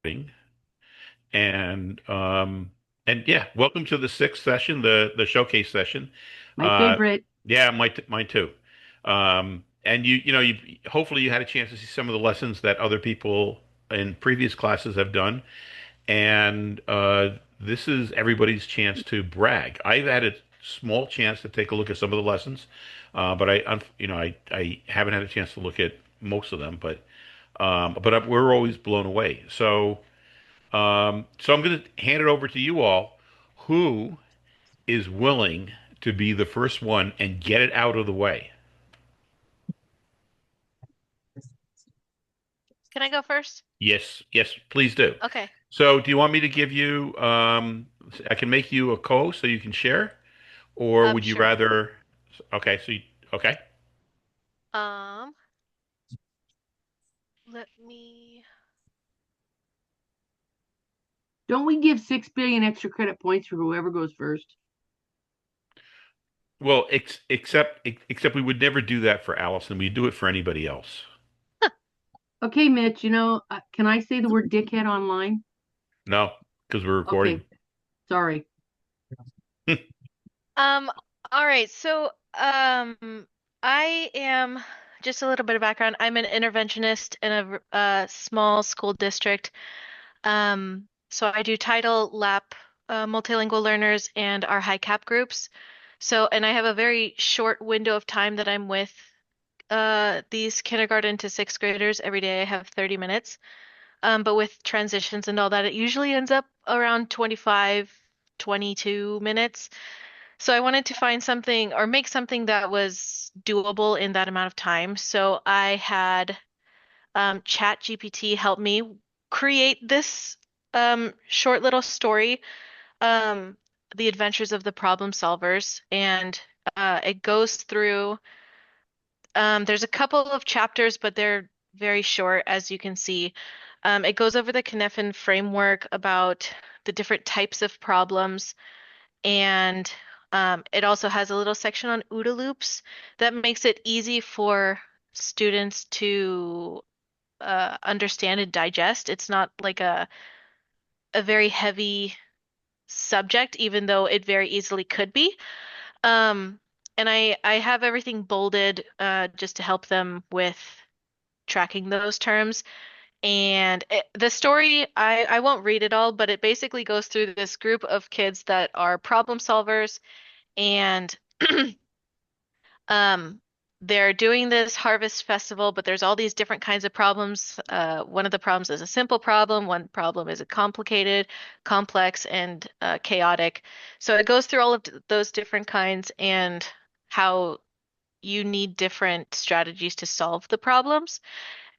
and and yeah, welcome to the sixth session, the showcase session. My Uh, favorite. yeah, mine too. And you hopefully you had a chance to see some of the lessons that other people in previous classes have done, and this is everybody's chance to brag. I've had a small chance to take a look at some of the lessons, but I haven't had a chance to look at most of them, but we're always blown away. So I'm going to hand it over to you all. Who is willing to be the first one and get it out of the way? Can I go first? Yes, yes, please do. Okay. So, do you want me to give you, I can make you a co so you can share, or would you Sure. rather? Okay, okay. Um, Let me. Don't we give 6 billion extra credit points for whoever goes first? Well, except we would never do that for Allison. We do it for anybody else. Okay, Mitch, can I say the word dickhead online? No, because we're recording. Okay, sorry. Um, all right. I am just a little bit of background. I'm an interventionist in a small school district. So I do title, LAP, multilingual learners, and our high cap groups. And I have a very short window of time that I'm with these kindergarten to sixth graders. Every day I have 30 minutes. But with transitions and all that, it usually ends up around 25, 22 minutes. So I wanted to find something or make something that was doable in that amount of time. So I had ChatGPT help me create this short little story, um, The Adventures of the Problem Solvers. And it goes through, there's a couple of chapters, but they're very short, as you can see. It goes over the Cynefin framework about the different types of problems, and it also has a little section on OODA loops that makes it easy for students to understand and digest. It's not like a very heavy subject, even though it very easily could be. Um, and I have everything bolded just to help them with tracking those terms. The story, I won't read it all, but it basically goes through this group of kids that are problem solvers, and um, they're doing this harvest festival, but there's all these different kinds of problems. One of the problems is a simple problem, one problem is a complicated, complex, and chaotic. So it goes through all of those different kinds and how you need different strategies to solve the problems.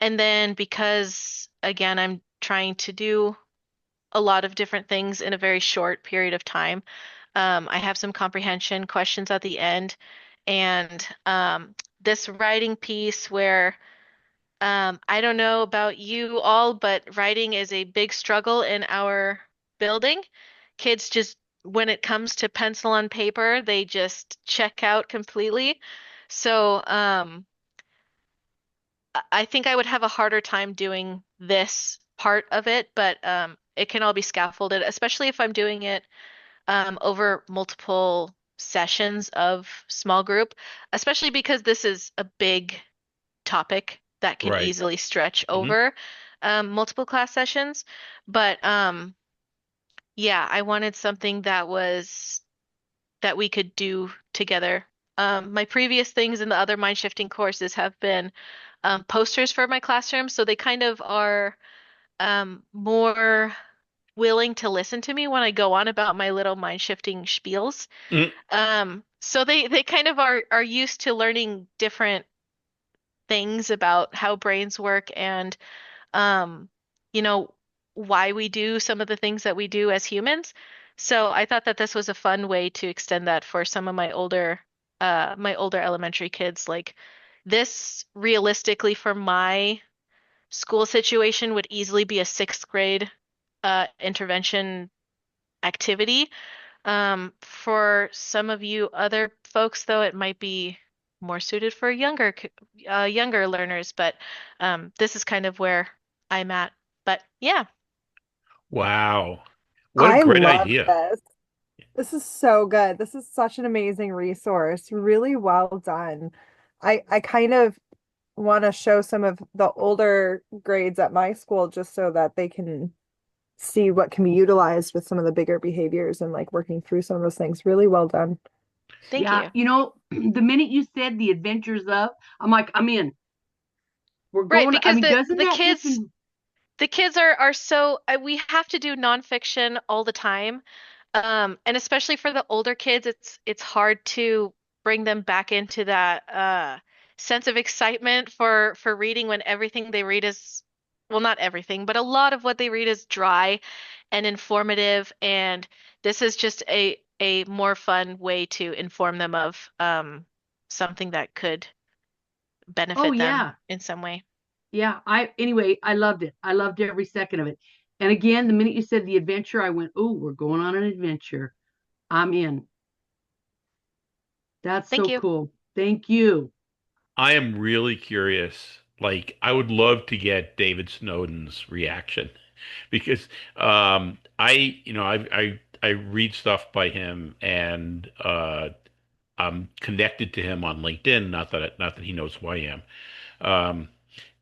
And then because, again, I'm trying to do a lot of different things in a very short period of time, I have some comprehension questions at the end. And this writing piece where I don't know about you all, but writing is a big struggle in our building. Kids just, when it comes to pencil on paper, they just check out completely. So, I think I would have a harder time doing this part of it, but it can all be scaffolded, especially if I'm doing it over multiple sessions of small group, especially because this is a big topic that can Right. easily stretch Hmm. over multiple class sessions. But yeah, I wanted something that we could do together. My previous things in the other mind shifting courses have been posters for my classroom, so they kind of are more willing to listen to me when I go on about my little mind shifting spiels. So they kind of are used to learning different things about how brains work and um, you know, why we do some of the things that we do as humans. So I thought that this was a fun way to extend that for some of my older elementary kids. Like this realistically for my school situation would easily be a sixth grade intervention activity. For some of you other folks, though, it might be more suited for younger learners, but this is kind of where I'm at. But yeah, Wow. What a I great love idea. this. This is so good. This is such an amazing resource. Really well done. I kind of want to show some of the older grades at my school just so that they can see what can be utilized with some of the bigger behaviors and like working through some of those things. Really well done. Thank Yeah, you. the minute you said the adventures of, I'm like, I'm in. We're Right, going, I because mean, the doesn't the that just, kids the kids are so we have to do nonfiction all the time. And especially for the older kids, it's hard to bring them back into that sense of excitement for reading when everything they read is, well, not everything, but a lot of what they read is dry and informative, and this is just a more fun way to inform them of something that could oh benefit them yeah, in some way. yeah. Anyway, I loved it. I loved every second of it. And again, the minute you said the adventure, I went, oh, we're going on an adventure. I'm in. That's Thank so you. cool. Thank you. I am really curious. Like, I would love to get David Snowden's reaction because I read stuff by him and I'm connected to him on LinkedIn. Not that he knows who I am. Um,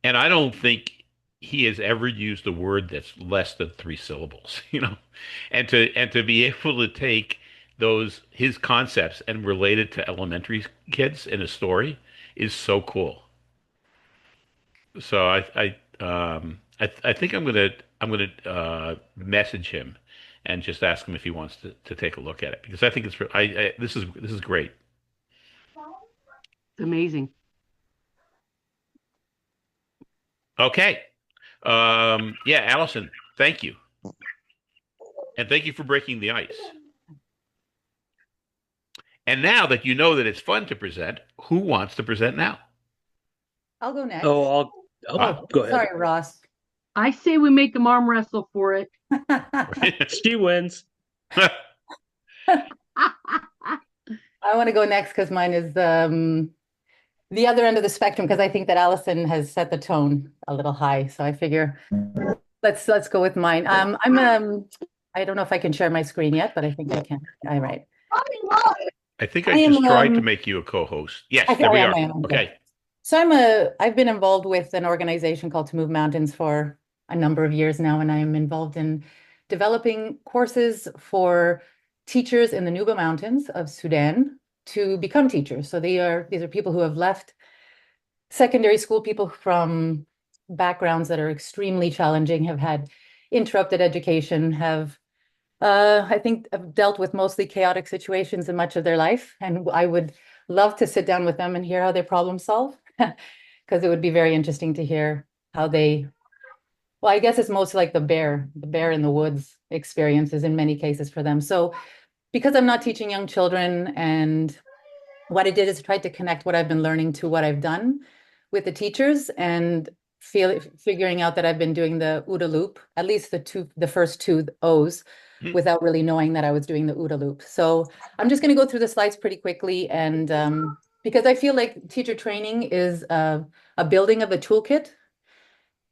and I don't think he has ever used a word that's less than three syllables, and to be able to take those his concepts and relate it to elementary kids in a story is so cool. So I think I'm gonna message him and just ask him if he wants to take a look at it because I think this is great. It's amazing. Okay. Yeah, Allison, thank you. And thank you for breaking the ice. And now that you know that it's fun to present, who wants to present now? I'll go next. Oh, Ah, go ahead. Sorry, Ross. I say we make them arm wrestle for it. She wins. I want to go next because mine is the other end of the spectrum because I think that Allison has set the tone a little high. So I figure let's go with mine. I don't know if I can share my screen yet, but I think I can. All right. I think I I am just tried to make you a co-host. Yes, there we are. I am. Okay. Okay. So I've been involved with an organization called To Move Mountains for a number of years now, and I am involved in developing courses for teachers in the Nuba Mountains of Sudan to become teachers. So these are people who have left secondary school, people from backgrounds that are extremely challenging, have had interrupted education, have I think have dealt with mostly chaotic situations in much of their life. And I would love to sit down with them and hear how they problem solve, because it would be very interesting to hear how well, I guess it's mostly like the bear in the woods experiences in many cases for them. So because I'm not teaching young children, and what I did is try to connect what I've been learning to what I've done with the teachers and figuring out that I've been doing the OODA loop, at least the first two O's, Hmm. without really knowing that I was doing the OODA loop. So I'm just going to go through the slides pretty quickly, and because I feel like teacher training is a building of a toolkit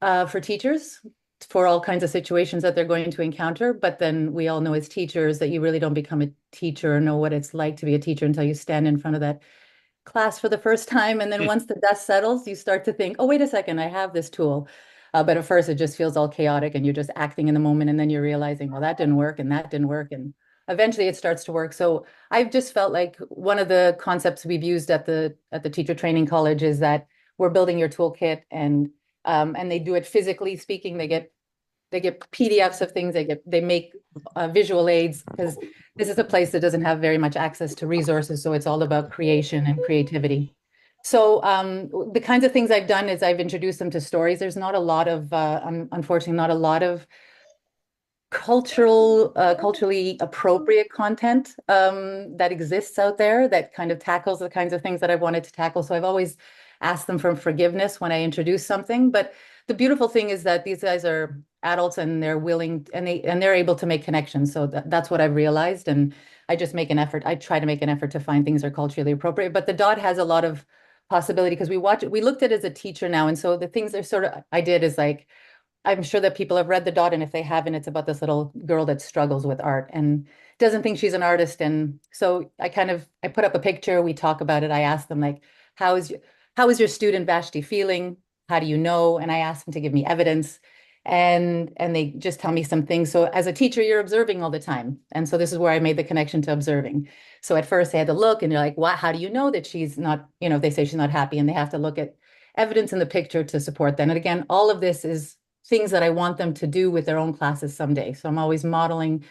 for teachers for all kinds of situations that they're going to encounter. But then we all know as teachers that you really don't become a teacher or know what it's like to be a teacher until you stand in front of that class for the first time. And then Hmm. once the dust settles, you start to think, oh, wait a second, I have this tool. But at first, it just feels all chaotic and you're just acting in the moment. And then you're realizing, well, that didn't work and that didn't work. And eventually it starts to work. So I've just felt like one of the concepts we've used at the teacher training college is that we're building your toolkit, and they do it physically speaking. They get PDFs of things. They make visual aids because this is a place that doesn't have very much access to resources. So it's all about creation and creativity. So the kinds of things I've done is I've introduced them to stories. There's not a lot of, unfortunately, not a lot of culturally appropriate content that exists out there that kind of tackles the kinds of things that I've wanted to tackle. So I've always asked them for forgiveness when I introduce something. But the beautiful thing is that these guys are adults and they're willing and they're able to make connections. So that's what I've realized. And I just make an effort. I try to make an effort to find things that are culturally appropriate. But the dot has a lot of possibility because we looked at it as a teacher now. And so the things I did is like I'm sure that people have read The Dot, and if they haven't, it's about this little girl that struggles with art and doesn't think she's an artist. And so I put up a picture, we talk about it. I ask them like, how is your, how is your student Vashti feeling? How do you know? And I ask them to give me evidence. And they just tell me some things. So as a teacher, you're observing all the time. And so this is where I made the connection to observing. So at first they had to look and they're like, what, how do you know that she's not, if they say she's not happy, and they have to look at evidence in the picture to support that. And again, all of this is things that I want them to do with their own classes someday. So I'm always modeling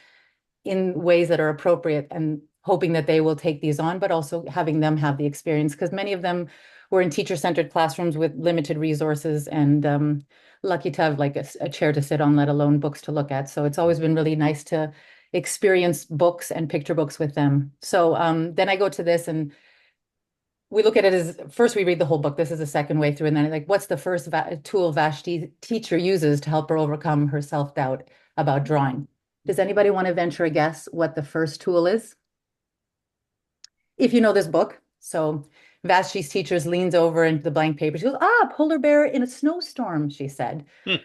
in ways that are appropriate and hoping that they will take these on, but also having them have the experience, because many of them were in teacher-centered classrooms with limited resources, and lucky to have like a chair to sit on, let alone books to look at. So it's always been really nice to experience books and picture books with them. So then I go to this, and we look at it as, first we read the whole book. This is the second way through. And then like, what's the first tool Vashti teacher uses to help her overcome her self-doubt about drawing? Does anybody want to venture a guess what the first tool is? If you know this book. So Vashti's teacher leans over into the blank paper. She goes, polar bear in a snowstorm, she said. Hmm.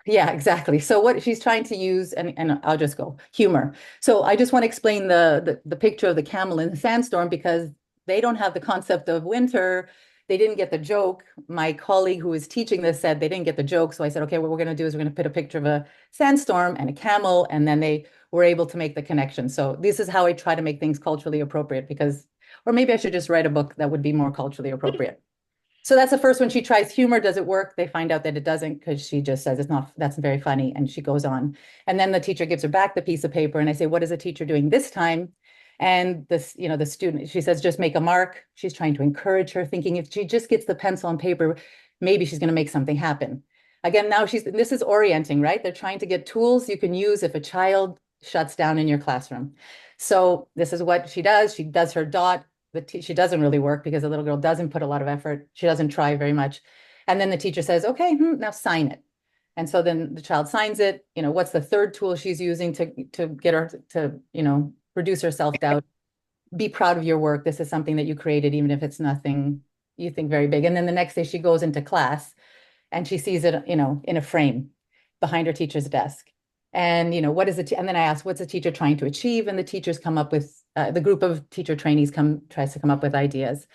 Yeah, exactly. So what she's trying to use, and I'll just go humor. So I just want to explain the picture of the camel in the sandstorm, because they don't have the concept of winter. They didn't get the joke. My colleague who was teaching this said they didn't get the joke. So I said, okay, what we're going to do is we're going to put a picture of a sandstorm and a camel, and then they were able to make the connection. So this is how I try to make things culturally appropriate, because, or maybe I should just write a book that would be more culturally appropriate. So that's the first one. She tries humor. Does it work? They find out that it doesn't, because she just says it's not, that's very funny. And she goes on. And then the teacher gives her back the piece of paper. And I say, what is the teacher doing this time? And this, the student, she says, just make a mark. She's trying to encourage her, thinking if she just gets the pencil and paper, maybe she's going to make something happen. Again, now this is orienting, right? They're trying to get tools you can use if a child shuts down in your classroom. So this is what she does. She does her dot. She doesn't really work because the little girl doesn't put a lot of effort. She doesn't try very much. And then the teacher says, okay, now sign it. And so then the child signs it. What's the third tool she's using to get her to, reduce her self-doubt? Be proud of your work. This is something that you created, even if it's nothing you think very big. And then the next day she goes into class and she sees it, in a frame behind her teacher's desk. And, what is it? And then I ask, what's the teacher trying to achieve? And the teachers come up with, the group of teacher trainees tries to come up with ideas.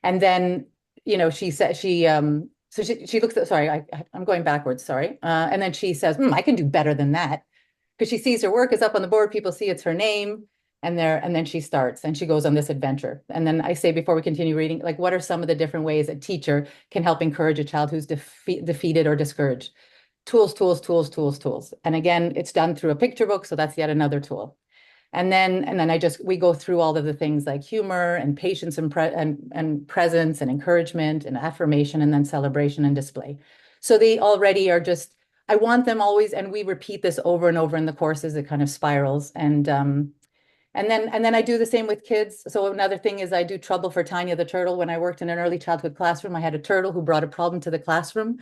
And then, she said, so she looks at, sorry, I'm going backwards, sorry. And then she says, I can do better than that. Because she sees her work is up on the board. People see it's her name. And then she starts and she goes on this adventure. And then I say, before we continue reading, like, what are some of the different ways a teacher can help encourage a child who's defeated or discouraged? Tools, tools, tools, tools, tools. And again, it's done through a picture book. So that's yet another tool. And then we go through all of the things like humor and patience and presence and encouragement and affirmation, and then celebration and display. So they already are just, I want them always, and we repeat this over and over in the courses. It kind of spirals. And then I do the same with kids. So another thing is I do Trouble for Tanya the turtle. When I worked in an early childhood classroom, I had a turtle who brought a problem to the classroom.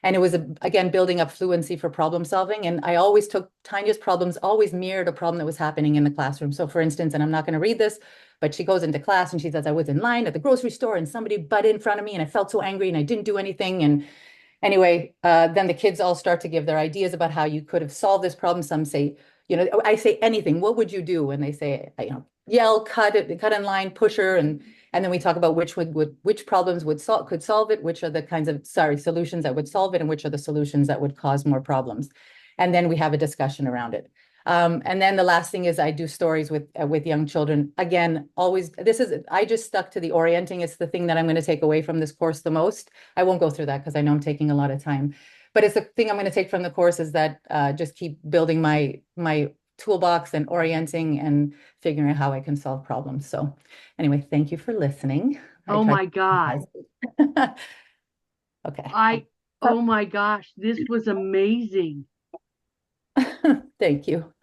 And it was, again, building up fluency for problem solving. And I always took Tanya's problems, always mirrored a problem that was happening in the classroom. So for instance, and I'm not going to read this, but she goes into class and she says, I was in line at the grocery store and somebody butted in front of me and I felt so angry and I didn't do anything. And anyway, then the kids all start to give their ideas about how you could have solved this problem. Some say, I say anything, what would you do? And they say, yell, cut in line, push her. And then we talk about which problems could solve it, which are the kinds of, solutions that would solve it, and which are the solutions that would cause more problems. And then we have a discussion around it. And then the last thing is I do stories with young children. Again, always, I just stuck to the orienting. It's the thing that I'm going to take away from this course the most. I won't go through that because I know I'm taking a lot of time. But it's the thing I'm going to take from the course is that just keep building my toolbox and orienting and figuring out how I can solve problems. So anyway, thank you for listening. Oh my God. Okay. Oh my gosh, this was amazing. Thank you.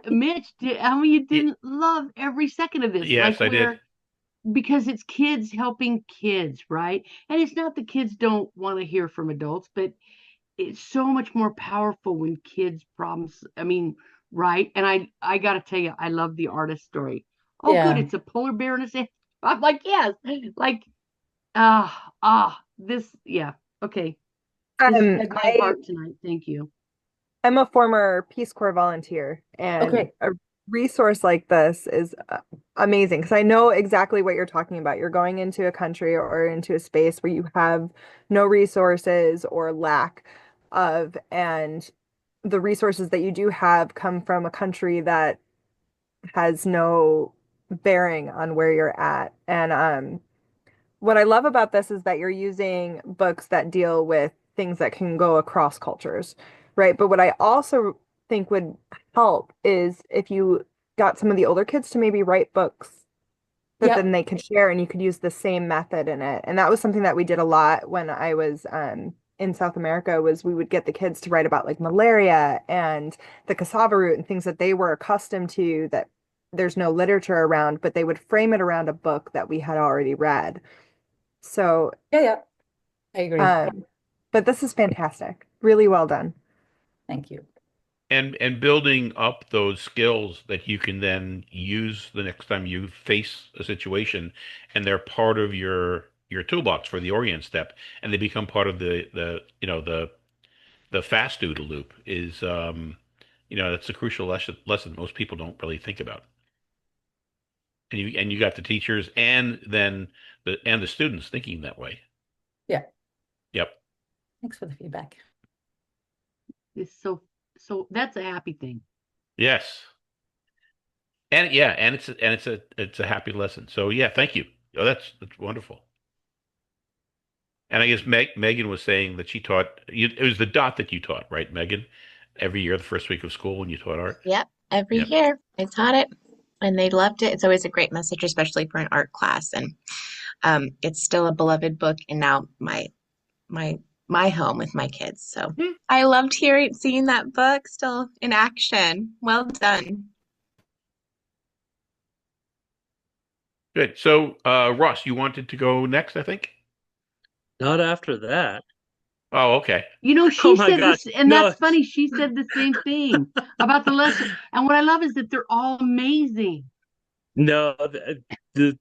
Mitch, you didn't love every second of this. Yes, I did. Because it's kids helping kids, right? And it's not that kids don't want to hear from adults, but it's so much more powerful when kids problems. Right? And I got to tell you, I love the artist story. Oh, yeah. Good, it's a polar bear in a sand. I'm like, yes, like, this, yeah, okay. This Um, fed my I heart tonight. Thank you. I'm a former Peace Corps volunteer, and Okay. a resource like this is amazing because I know exactly what you're talking about. You're going into a country or into a space where you have no resources or lack of, and the resources that you do have come from a country that has no bearing on where you're at. And what I love about this is that you're using books that deal with things that can go across cultures, right? But what I also think would help is if you got some of the older kids to maybe write books that then Yep. they could share and you could use the same method in it. And that was something that we did a lot when I was in South America was we would get the kids to write about like malaria and the cassava root and things that they were accustomed to that there's no literature around, but they would frame it around a book that we had already read. So, Yeah, yeah. I agree. um, but this is fantastic. Really well done. Thank you. And building up those skills that you can then use the next time you face a situation, and they're part of your toolbox for the orient step, and they become part of the the fast doodle loop is that's a crucial lesson most people don't really think about. And you got the teachers and then the students thinking that way. Yeah. Yep. Thanks for the feedback. It's so that's a happy thing. Yes. And yeah, and it's a happy lesson. So yeah, thank you. Oh, that's wonderful. And I guess Megan was saying that she taught you, it was the dot that you taught, right, Megan? Every year, the first week of school when you taught art. Yep, every Yep. year I taught it and they loved it. It's always a great message, especially for an art class. And it's still a beloved book and now my my home with my kids. So Hmm. I loved seeing that book still in action. Well done. Good. So, Ross, you wanted to go next, I think. Not after that. Oh, okay. You know, Oh she my said God. this, and No, that's funny. She said the same thing about the lesson. And what I love is that they're all amazing. no,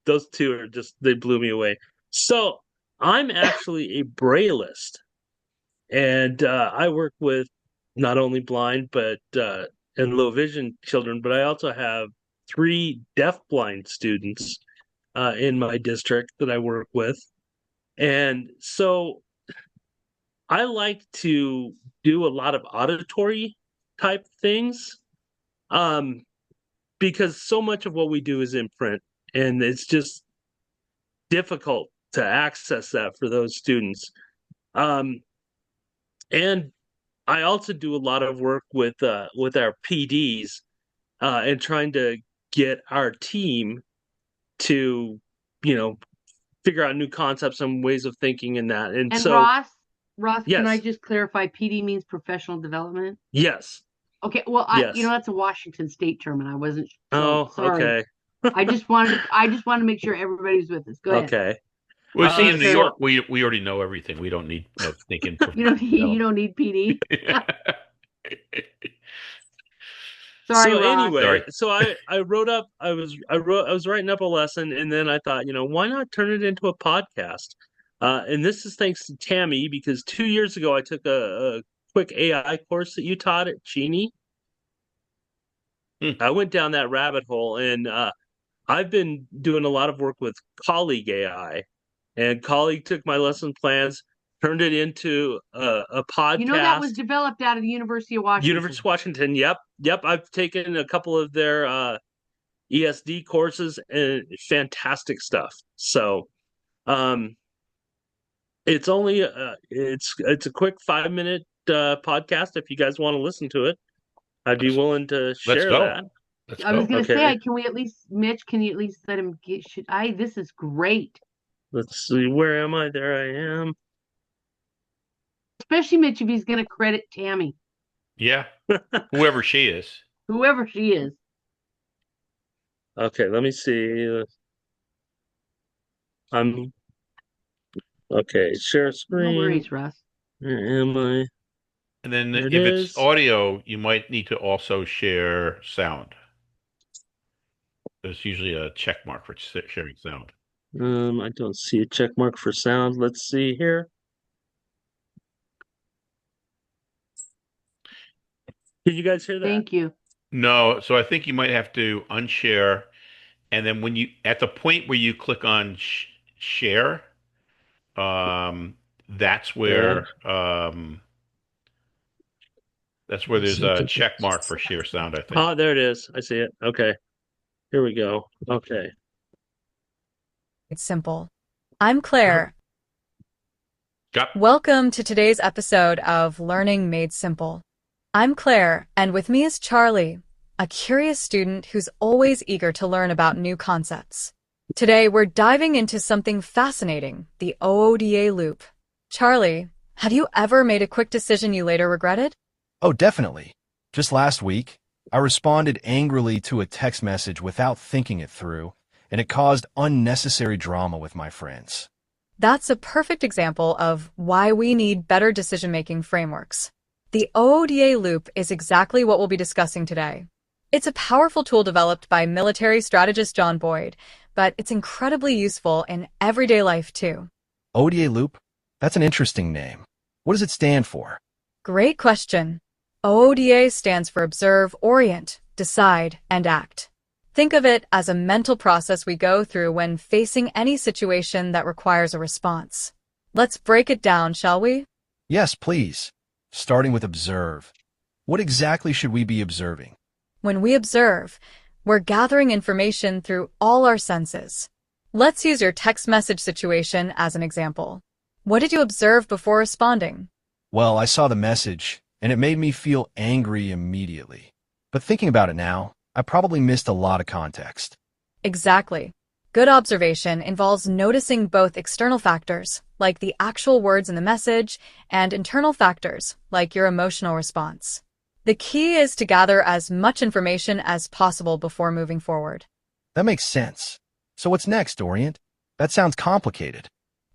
those two are just, they blew me away. So I'm actually a brailleist, and I work with not only blind, but and low vision children, but I also have three deaf-blind students in my district that I work with. And so I like to do a lot of auditory type things. Um, because so much of what we do is in print, and it's just difficult to access that for those students. Um, and I also do a lot of work with our PDs and trying to get our team to, you know, figure out new concepts and ways of thinking in that. And And so, Ross, can I yes, just clarify? PD means professional development. yes, Okay, well, yes. that's a Washington State term, and I wasn't so Oh, sorry. okay, I just wanted to make sure everybody's with us. Go ahead. okay. Well, see, in New So York, we already know everything. We don't need no thinking professional You development. don't need PD. Sorry, So Ross. anyway, Sorry. so I was writing up a lesson, and then I thought, why not turn it into a podcast? And this is thanks to Tammy, because 2 years ago I took a quick AI course that you taught at Cheney. Hmm. I went down that rabbit hole, and I've been doing a lot of work with Colleague AI, and Colleague took my lesson plans, turned it into a You know that was podcast. developed out of the University of University Washington. of Washington, yep, yep. I've taken a couple of their ESD courses and fantastic stuff. So, um, it's a quick 5 minute podcast. If you guys want to listen to it, I'd be Let's willing to let's share go. that. Let's I was go. gonna Okay, say, can we at least, Mitch? Can you at least let him get? This is great, let's see. Where am I? There I am. especially Mitch if he's gonna credit Tammy, Yeah, whoever she is. whoever she is. Okay, let me see. I'm okay. Share No screen. worries, Russ. Where am I? And then There it if it's is. audio, you might need to also share sound. There's usually a check mark for sharing sound. I don't see a check mark for sound. Let's see here. Did you guys hear that? Thank you. No, so I think you might have to unshare, and then when you at the point where you click on share, um, that's Yeah. where um, that's where there's a check mark for share sound, I think. Oh, there it is. I see it. Okay. Here we go. Okay. It's simple. I'm Claire. Got Welcome to today's episode of Learning Made Simple. I'm Claire, and with me is Charlie, a curious student who's always eager to learn about new concepts. Today, we're diving into something fascinating, the OODA loop. Charlie, have you ever made a quick decision you later regretted? Oh, definitely. Just last week, I responded angrily to a text message without thinking it through, and it caused unnecessary drama with my friends. That's a perfect example of why we need better decision-making frameworks. The OODA loop is exactly what we'll be discussing today. It's a powerful tool developed by military strategist John Boyd, but it's incredibly useful in everyday life too. ODA loop? That's an interesting name. What does it stand for? Great question. OODA stands for Observe, Orient, Decide, and Act. Think of it as a mental process we go through when facing any situation that requires a response. Let's break it down, shall we? Yes, please. Starting with observe. What exactly should we be observing? When we observe, we're gathering information through all our senses. Let's use your text message situation as an example. What did you observe before responding? Well, I saw the message, and it made me feel angry immediately. But thinking about it now, I probably missed a lot of context. Exactly. Good observation involves noticing both external factors, like the actual words in the message, and internal factors, like your emotional response. The key is to gather as much information as possible before moving forward. That makes sense. So what's next, Orient? That sounds complicated.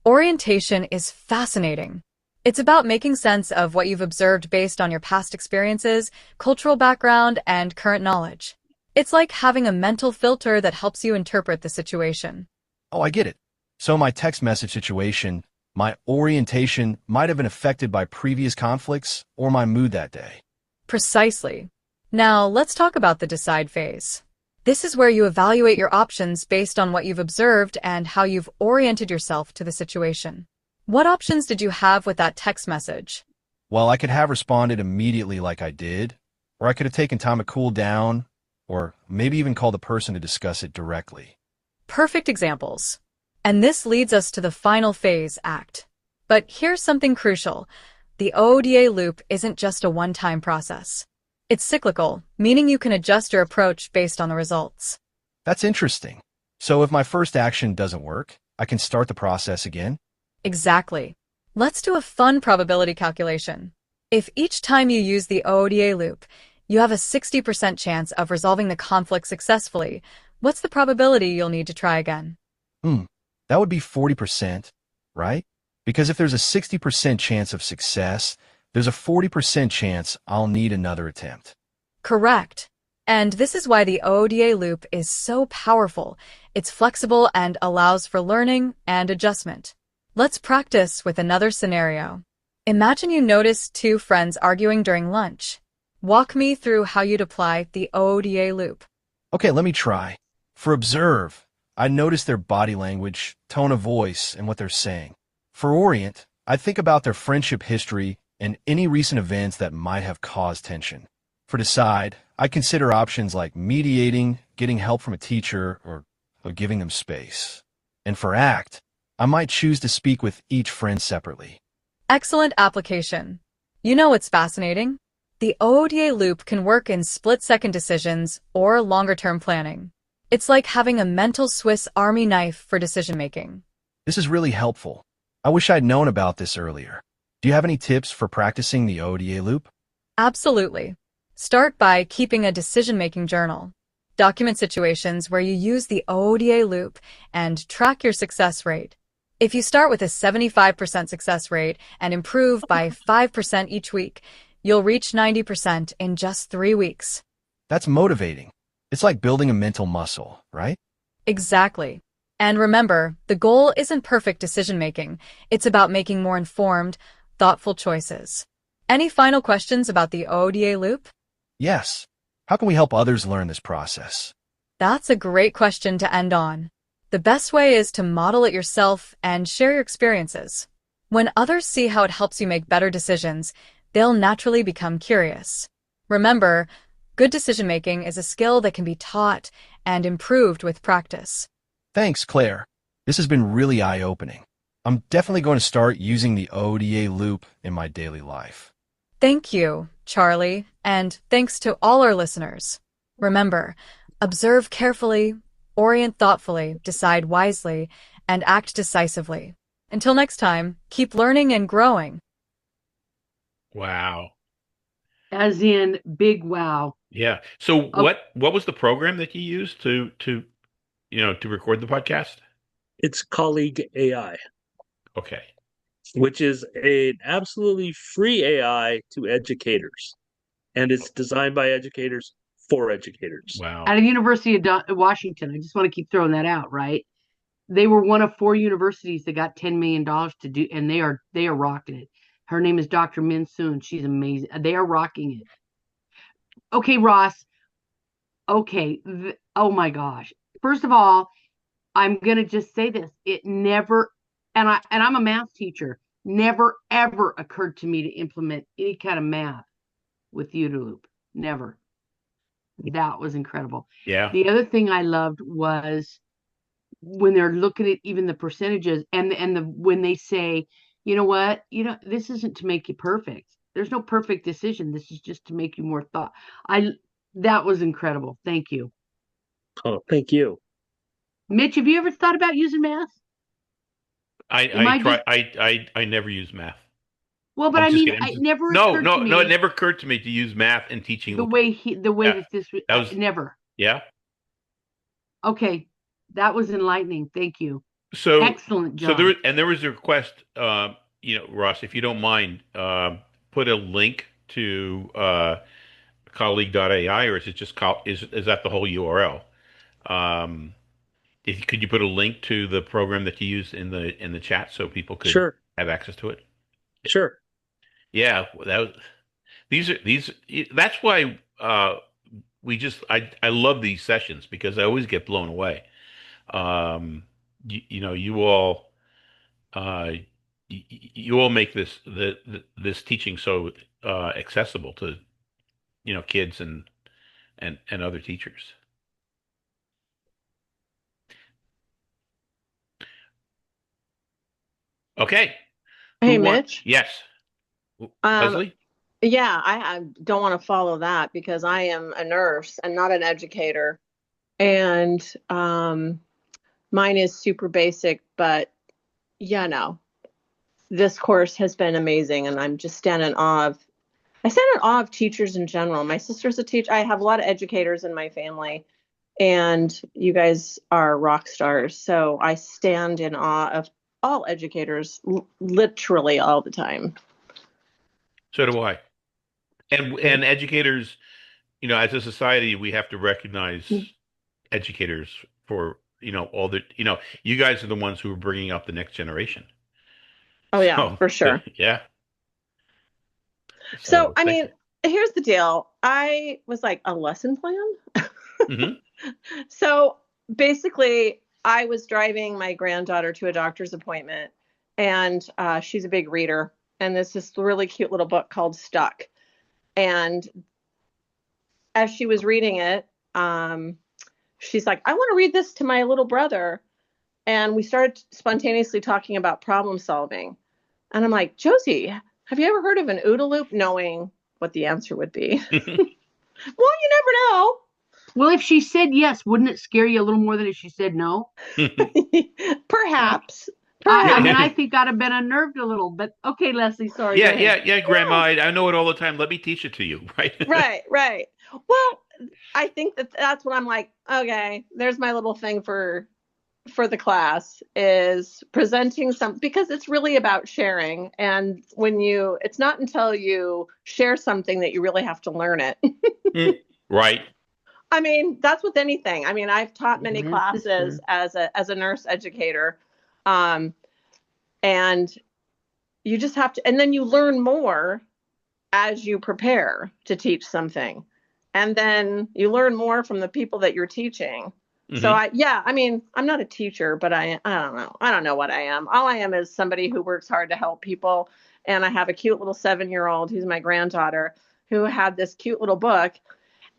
Orientation is fascinating. It's about making sense of what you've observed based on your past experiences, cultural background, and current knowledge. It's like having a mental filter that helps you interpret the situation. Oh, I get it. So my text message situation, my orientation might have been affected by previous conflicts or my mood that day. Precisely. Now, let's talk about the decide phase. This is where you evaluate your options based on what you've observed and how you've oriented yourself to the situation. What options did you have with that text message? Well, I could have responded immediately like I did, or I could have taken time to cool down, or maybe even call the person to discuss it directly. Perfect examples. And this leads us to the final phase, act. But here's something crucial. The OODA loop isn't just a one-time process. It's cyclical, meaning you can adjust your approach based on the results. That's interesting. So if my first action doesn't work, I can start the process again? Exactly. Let's do a fun probability calculation. If each time you use the OODA loop, you have a 60% chance of resolving the conflict successfully, what's the probability you'll need to try again? That would be 40%, right? Because if there's a 60% chance of success, there's a 40% chance I'll need another attempt. Correct. And this is why the OODA loop is so powerful. It's flexible and allows for learning and adjustment. Let's practice with another scenario. Imagine you notice two friends arguing during lunch. Walk me through how you'd apply the OODA loop. Okay, let me try. For observe, I notice their body language, tone of voice, and what they're saying. For orient, I think about their friendship history and any recent events that might have caused tension. For decide, I consider options like mediating, getting help from a teacher, or giving them space. And for act, I might choose to speak with each friend separately. Excellent application. You know what's fascinating? The OODA loop can work in split-second decisions or longer-term planning. It's like having a mental Swiss Army knife for decision-making. This is really helpful. I wish I'd known about this earlier. Do you have any tips for practicing the OODA loop? Absolutely. Start by keeping a decision-making journal. Document situations where you use the OODA loop and track your success rate. If you start with a 75% success rate and improve by 5% each week, you'll reach 90% in just 3 weeks. That's motivating. It's like building a mental muscle, right? Exactly. And remember, the goal isn't perfect decision-making. It's about making more informed, thoughtful choices. Any final questions about the OODA loop? Yes. How can we help others learn this process? That's a great question to end on. The best way is to model it yourself and share your experiences. When others see how it helps you make better decisions, they'll naturally become curious. Remember, good decision-making is a skill that can be taught and improved with practice. Thanks, Claire. This has been really eye-opening. I'm definitely going to start using the ODA loop in my daily life. Thank you, Charlie, and thanks to all our listeners. Remember, observe carefully, orient thoughtfully, decide wisely, and act decisively. Until next time, keep learning and growing. Wow. As in big wow. Yeah. So Oh, what was the program that you used to record the podcast? It's Colleague AI, Okay. which is an absolutely free AI to educators, and it's designed by educators for educators. Wow. at the University of Washington. I just want to keep throwing that out, right? They were one of 4 universities that got $10 million to do, and they are rocking it. Her name is Dr. Min Soon. She's amazing. They are rocking it. Okay, Ross. Okay. Oh my gosh. First of all, I'm gonna just say this. It never, and I'm a math teacher. Never ever occurred to me to implement any kind of math with Udaloop. Never. That was incredible. Yeah. The other thing I loved was when they're looking at even the percentages and the when they say, you know what, this isn't to make you perfect. There's no perfect decision. This is just to make you more thought. I That was incredible. Thank you. Oh, thank you. Mitch, have you ever thought about using math? Am I I try just I never use math. Well, but I'm I just mean, kidding. it never No, occurred to no, no, it me never occurred to me to use math in teaching. the way Yeah. that this That was never. yeah. Okay, that was enlightening. Thank you. So Excellent so job. there was a request Ross, if you don't mind, put a link to colleague.ai, or is it just is that the whole URL? Um, could you put a link to the program that you use in the chat so people could Sure, have access to it? sure. Yeah, these that's why I love these sessions because I always get blown away. You all uh you all make this teaching so accessible to kids and other teachers. Okay, Hey, Mitch. yes, Um, Leslie. yeah, I don't want to follow that because I am a nurse and not an educator. And mine is super basic, but no, this course has been amazing. And I'm just I stand in awe of teachers in general. My sister's a teacher. I have a lot of educators in my family, and you guys are rock stars. So I stand in awe of all educators, literally all the time. So do I. And educators, as a society, we have to recognize educators for all the you guys are the ones who are bringing up the next generation. Oh, yeah, So for sure. yeah. So, So I thank mean, here's the deal. I was like, a lesson plan? you. Hmm. So basically, I was driving my granddaughter to a doctor's appointment, and she's a big reader. And there's this really cute little book called Stuck. And as she was reading it, she's like, I want to read this to my little brother. And we started spontaneously talking about problem solving. And I'm like, Josie, have you ever heard of an OODA loop? Knowing what the answer would be. Well, you never know. Well, if she said yes, wouldn't it scare you a little more than if she said no? Perhaps. I mean, I Yeah, think I'd have been unnerved a little, but okay, Leslie, sorry, go yeah, ahead. yeah, Grandma. I know it all the time. Let me teach it to you, right? Right. Well, I think that's what I'm like, okay, there's my little thing for the class is presenting because it's really about sharing. And it's not until you share something that you really have to learn it. Right. I mean, that's with anything. I mean, I've taught many Yes, classes sister. as a nurse educator. And you just have to, and then you learn more as you prepare to teach something. and then you learn more from the people that you're teaching. So Hmm. I mean, I'm not a teacher, but I don't know. I don't know what I am. All I am is somebody who works hard to help people. And I have a cute little 7-year-old who's my granddaughter who had this cute little book.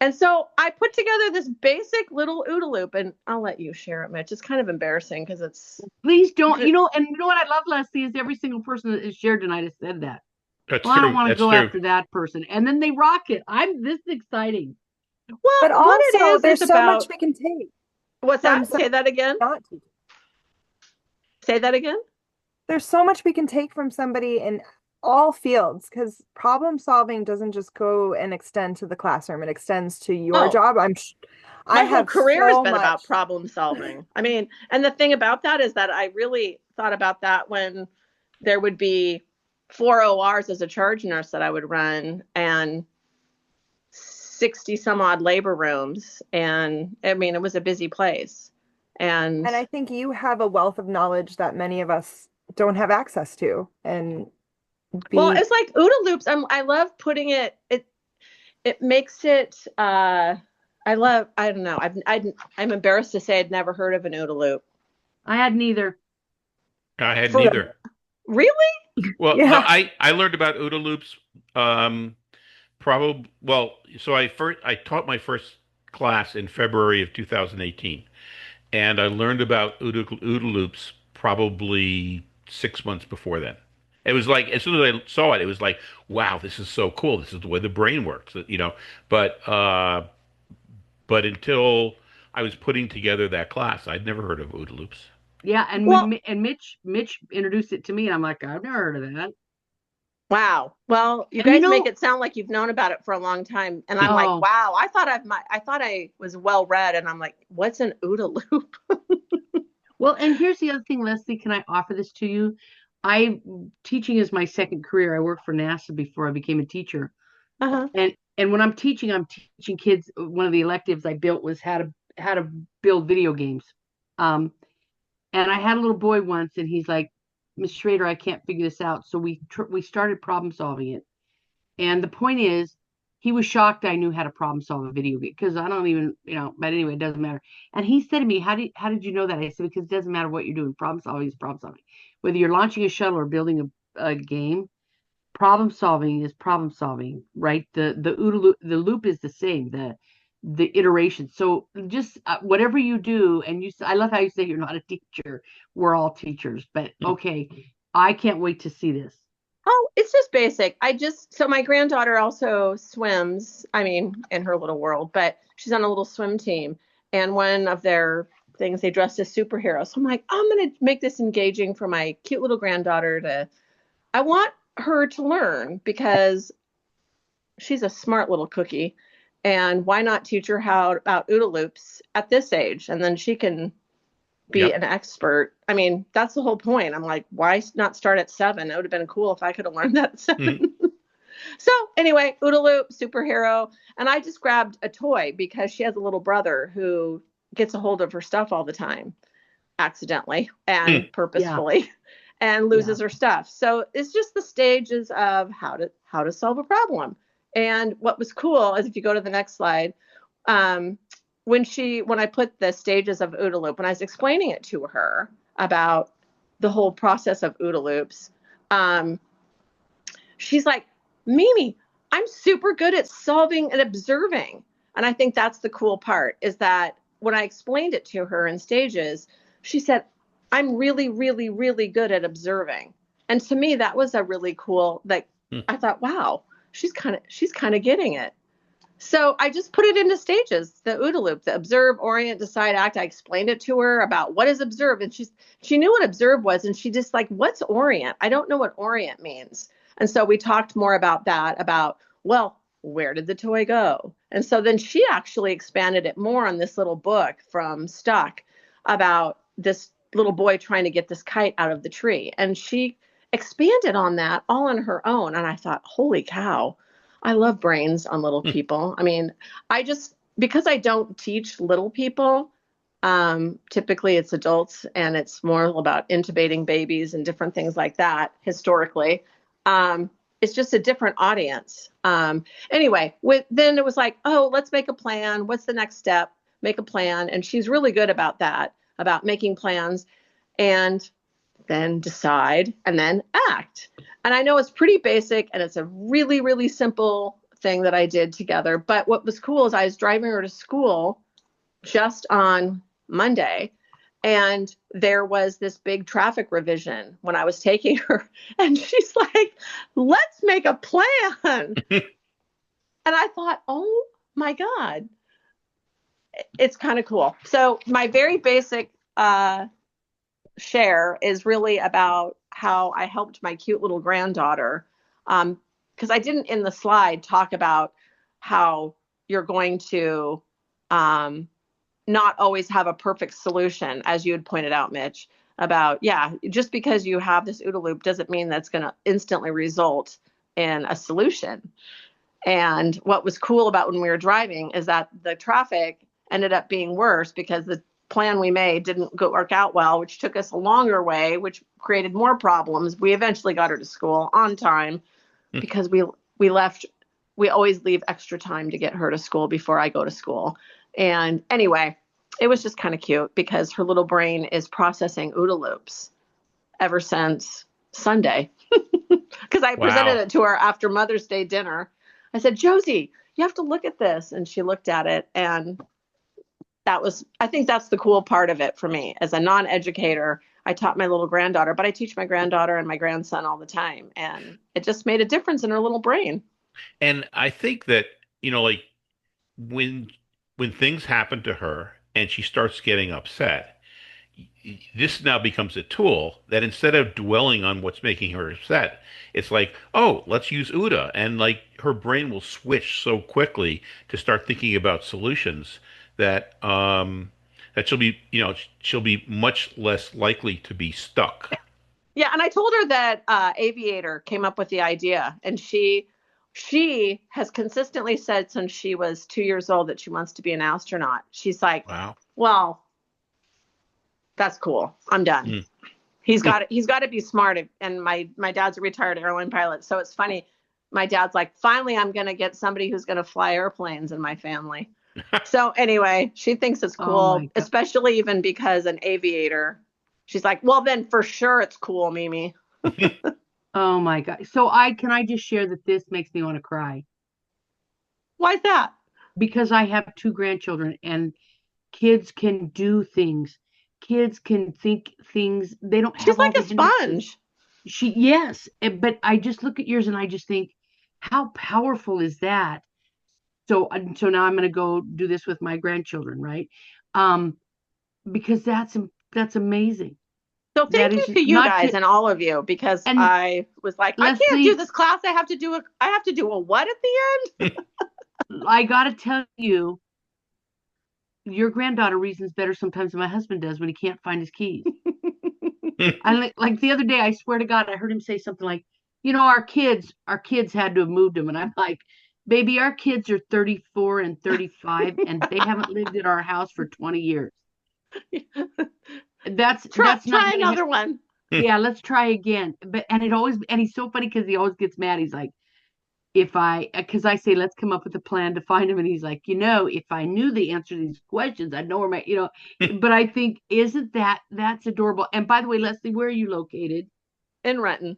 And so I put together this basic little OODA loop, and I'll let you share it, Mitch. It's kind of embarrassing because it's. Please don't. And you know what I love, Leslie, is every single person that has shared tonight has said that. That's Well, I don't true. want to That's go true. after that person, and then they rock it. This is exciting. Well, But what it also, is there's so much about. we can take What's from that? some Say that again. not teachers. Say that again. There's so much we can take from somebody in all fields because problem solving doesn't just go and extend to the classroom. It extends to your Oh, job. I my whole have career has so been about much. problem solving. I mean, and the thing about that is that I really thought about that when there would be 4 ORs as a charge nurse that I would run and 60 some odd labor rooms. And I mean, it was a busy place. And And I think you have a wealth of knowledge that many of us don't have access to. And well, be it's like OODA loops. I love putting it makes it, I don't know. I'm embarrassed to say I'd never heard of an OODA loop. I had neither. I had For neither. really? Well, no, yeah. I learned about OODA loops. Probably. Well, so I taught my first class in February of 2018, and I learned about OODA loops probably 6 months before then. It was like as soon as I saw it, it was like, wow, this is so cool. This is the way the brain works, you know. But uh, but until I was putting together that class, I'd never heard of OODA loops. Yeah, and Well, Mitch introduced it to me, and I'm like, I've never heard of that. wow. Well, you And guys make it sound like you've known about it for a long time, and I'm like, oh, wow. I thought I was well read, and I'm like, what's an OODA loop? well, and here's the other thing, Leslie. Can I offer this to you? I Teaching is my second career. I worked for NASA before I became a teacher, Uh-huh. and when I'm teaching kids. One of the electives I built was how to build video games. Um, and I had a little boy once, and he's like, Miss Schrader, I can't figure this out. So we started problem solving it. And the point is, he was shocked I knew how to problem solve a video game because I don't even, but anyway, it doesn't matter. And he said to me, how did you know that? I said, because it doesn't matter what you're doing. Problem solving is problem solving. Whether you're launching a shuttle or building a game, problem solving is problem solving, right? The loop is the same, the iteration. So just whatever you do, and I love how you say you're not a teacher. We're all teachers, but okay, I can't wait to see this. Oh, it's just basic. So my granddaughter also swims, I mean, in her little world, but she's on a little swim team. And one of their things, they dressed as superheroes. So I'm like, I'm going to make this engaging for my cute little granddaughter I want her to learn because she's a smart little cookie. And why not teach her how about OODA loops at this age? And then she can be Yep. an expert. I mean, that's the whole point. I'm like, why not start at 7? It would have been cool if I could have learned that at 7. Mhm. So anyway, OODA loop, superhero. And I just grabbed a toy because she has a little brother who gets a hold of her stuff all the time, accidentally and Yeah, purposefully, and yeah. loses her stuff. So it's just the stages of how to solve a problem. And what was cool is if you go to the next slide, um, when I put the stages of OODA loop, when I was explaining it to her about the whole process of OODA loops, um, she's like, Mimi, I'm super good at solving and observing. And I think that's the cool part is that when I explained it to her in stages, she said, I'm really, really, really good at observing. And to me, that was a really cool, like, I thought, wow, she's kind of getting it. So I just put it into stages, the OODA loop, the observe, orient, decide, act. I explained it to her about what is observe. And she knew what observe was. And she just like, what's orient? I don't know what orient means. And so we talked more about that, about, well, where did the toy go? And so then she actually expanded it more on this little book from Stuck about this little boy trying to get this kite out of the tree. And she expanded on that all on her own. And I thought, holy cow, I love brains on little people. I mean, because I don't teach little people, typically it's adults and it's more about intubating babies and different things like that historically. Um, it's just a different audience. Anyway, then it was like, oh, let's make a plan. What's the next step? Make a plan. And she's really good about that, about making plans and then decide and then act. And I know it's pretty basic and it's a really, really simple thing that I did together. But what was cool is I was driving her to school just on Monday, and there was this big traffic revision when I was taking her. And she's like, let's make a plan. And I thought, oh my God, it's kind of cool. So my very basic share is really about how I helped my cute little granddaughter. Because I didn't in the slide talk about how you're going to not always have a perfect solution, as you had pointed out, Mitch, about, yeah, just because you have this OODA loop doesn't mean that's going to instantly result in a solution. And what was cool about when we were driving is that the traffic ended up being worse because the plan we made didn't work out well, which took us a longer way, which created more problems. We eventually got her to school on time because we left. We always leave extra time to get her to school before I go to school. And anyway, it was just kind of cute because her little brain is processing OODA loops ever since Sunday. Because I presented it to her after Mother's Day dinner. I said, Josie, you have to look at this. And she looked at it. And I think that's the cool part of it for me. As a non-educator, I taught my little granddaughter, but I teach my granddaughter and my grandson all the time. And it just made a difference in her little brain. And I think that, like when things happen to her and she starts getting upset, this now becomes a tool that instead of dwelling on what's making her upset, it's like, oh, let's use OODA. And like her brain will switch so quickly to start thinking about solutions that that she'll be much less likely to be stuck. Yeah, and I told her that Aviator came up with the idea, and she has consistently said since she was 2 years old that she wants to be an astronaut. She's like, wow, well, that's cool. I'm done. Mm. He's got to be smart. And my dad's a retired airline pilot, so it's funny. My dad's like, finally, I'm going to get somebody who's going to fly airplanes in my family. So anyway, she thinks it's cool, especially even because an aviator. She's like, well, then for sure it's cool, Mimi. Oh my God. So can I just share that this makes me want to cry? Why's that? Because I have 2 grandchildren and kids can do things. Kids can think things. They don't have. She's like a sponge. Yes, but I just look at yours and I just think, how powerful is that? So now I'm going to go do this with my grandchildren, right? Because that's amazing. So thank you to you guys and all of you, because I was like, I can't do this class. I have to do a what at the end? I got to tell you, your granddaughter reasons better sometimes than my husband does when he can't find his keys. Like the other day, I swear to God, I heard him say something like, our kids had to have moved them. And I'm like, baby, our kids are 34 and 35 and they haven't lived at our house for 20 years. That's try another one. Yeah, let's try again. And he's so funny because he always gets mad. He's like, because I say, let's come up with a plan to find him. And he's like, if I knew the answer to these questions, I'd know where but I think, that's adorable. And by the way, Leslie, where are you located? In Renton.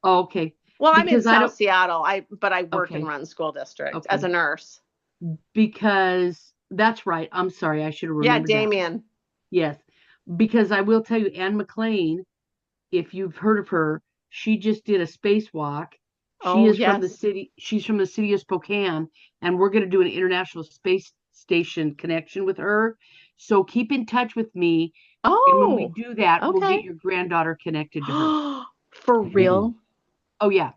Oh, okay. Well, I'm in South Seattle, but I work in Renton School District as a nurse. Because that's right. I'm sorry. I should have remembered. Yeah, Damien. Yes. Because I will tell you, Anne McLean, if you've heard of her, she just did a spacewalk. From the city. She's from the city of Spokane, and we're going to do an International Space Station connection with her. So keep in touch with me. Oh, and when we do that, we'll get your granddaughter connected to her. For real? Oh yeah.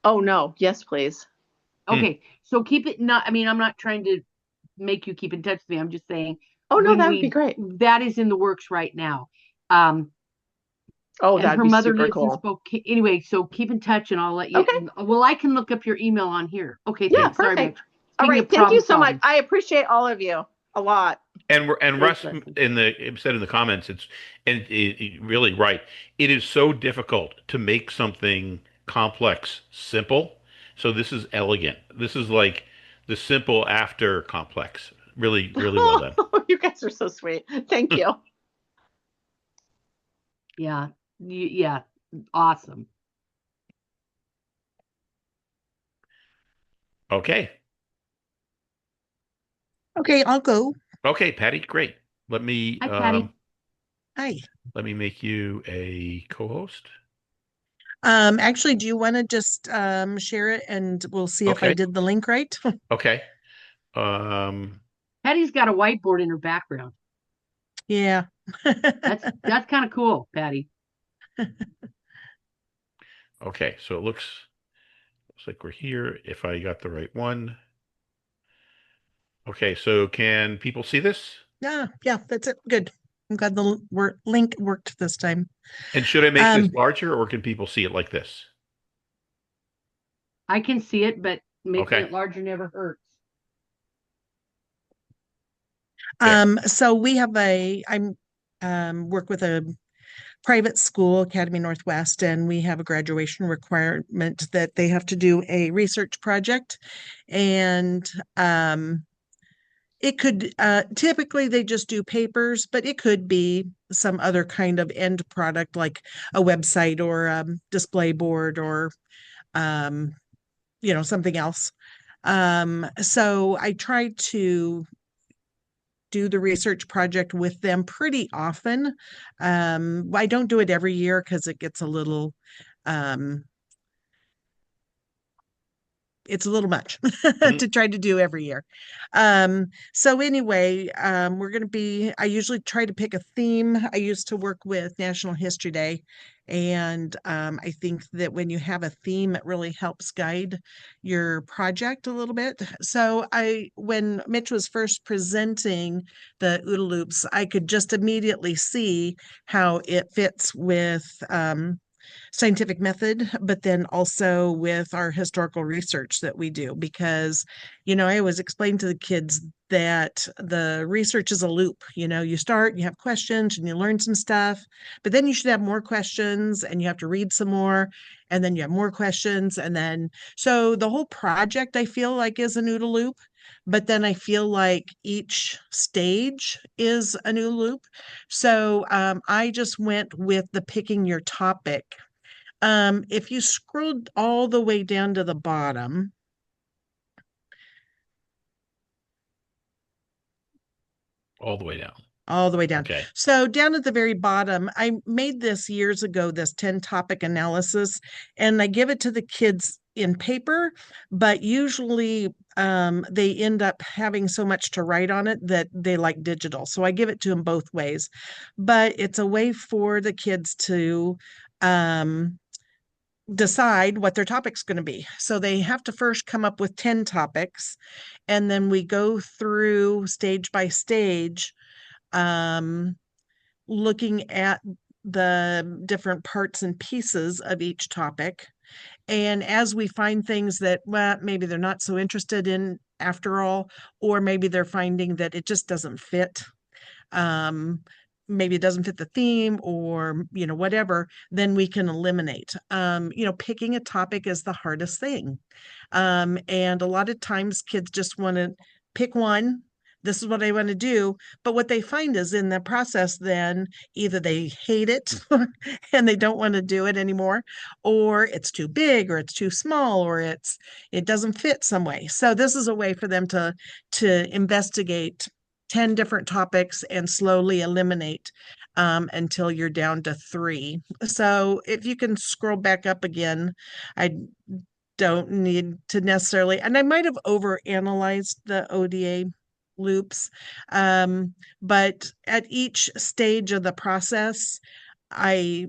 Oh no. Yes, please. Okay. So keep it. I'm not trying to make you keep in touch with me. I'm just saying. Oh no, that would be great. That is in the works right now. That'd her be mother super lives cool. in Spokane. Anyway, so keep in touch and I'll let you. Okay. Well, I can look up your email on here. Okay. Yeah, thanks. perfect. All right. Thank you so much. I appreciate all of you a lot. And Russ said in the comments, it's really right. It is so difficult to make something complex, simple. So this is elegant. This is like the simple after complex. Really, really well done. You guys are so sweet. Thank you. Yeah. Yeah. Awesome. Okay. Okay, I'll go. Okay, Patty, great. Let me Hi, Patty. Hi. let me make you a co-host. Actually, do you want to just share it and we'll see if I Okay. did the link right? Okay. Um, Patty's got a whiteboard in her background. Yeah. That's kind of cool, Patty. okay, so it looks like we're here if I got the right one. Okay, so can people see this? Yeah, that's it. Good. I'm glad the link worked this time. And should I make this Um, larger or can people see it like this? I can see it, but making Okay. it larger never hurts. There. so we have I'm work with a private school, Academy Northwest, and we have a graduation requirement that they have to do a research project. And it could typically they just do papers, but it could be some other kind of end product like a website or display board or um, something else. So I try to do the research project with them pretty often. I don't do it every year because it gets a little um, it's a little much Mhm. to try to do every year. So anyway, I usually try to pick a theme. I used to work with National History Day, and I think that when you have a theme, it really helps guide your project a little bit. So when Mitch was first presenting the OODA loops, I could just immediately see how it fits with scientific method, but then also with our historical research that we do. Because, I always explain to the kids that the research is a loop. You start, you have questions, and you learn some stuff, but then you should have more questions and you have to read some more. And then you have more questions. And then, so the whole project, I feel like, is a OODA loop. But then I feel like each stage is a new loop. So I just went with the picking your topic. If you scrolled all the way down to the bottom, All the way down. all the way down. Okay. So down at the very bottom, I made this years ago, this 10 topic analysis, and I give it to the kids in paper, but usually they end up having so much to write on it that they like digital. So I give it to them both ways, but it's a way for the kids to um, decide what their topic's going to be. So they have to first come up with 10 topics, and then we go through stage by stage, um, looking at the different parts and pieces of each topic. And as we find things that, well, maybe they're not so interested in after all, or maybe they're finding that it just doesn't fit, um, maybe it doesn't fit the theme or whatever, then we can eliminate. Picking a topic is the hardest thing, and a lot of times kids just want to pick one. This is what I want to do. But what they find is in the process, then either they hate it and they don't want to do it anymore, or it's too big, or it's too small, or it doesn't fit some way. So this is a way for them to investigate 10 different topics and slowly eliminate until you're down to 3. So if you can scroll back up again, I don't need to necessarily, and I might have over analyzed the ODA loops, but at each stage of the process, I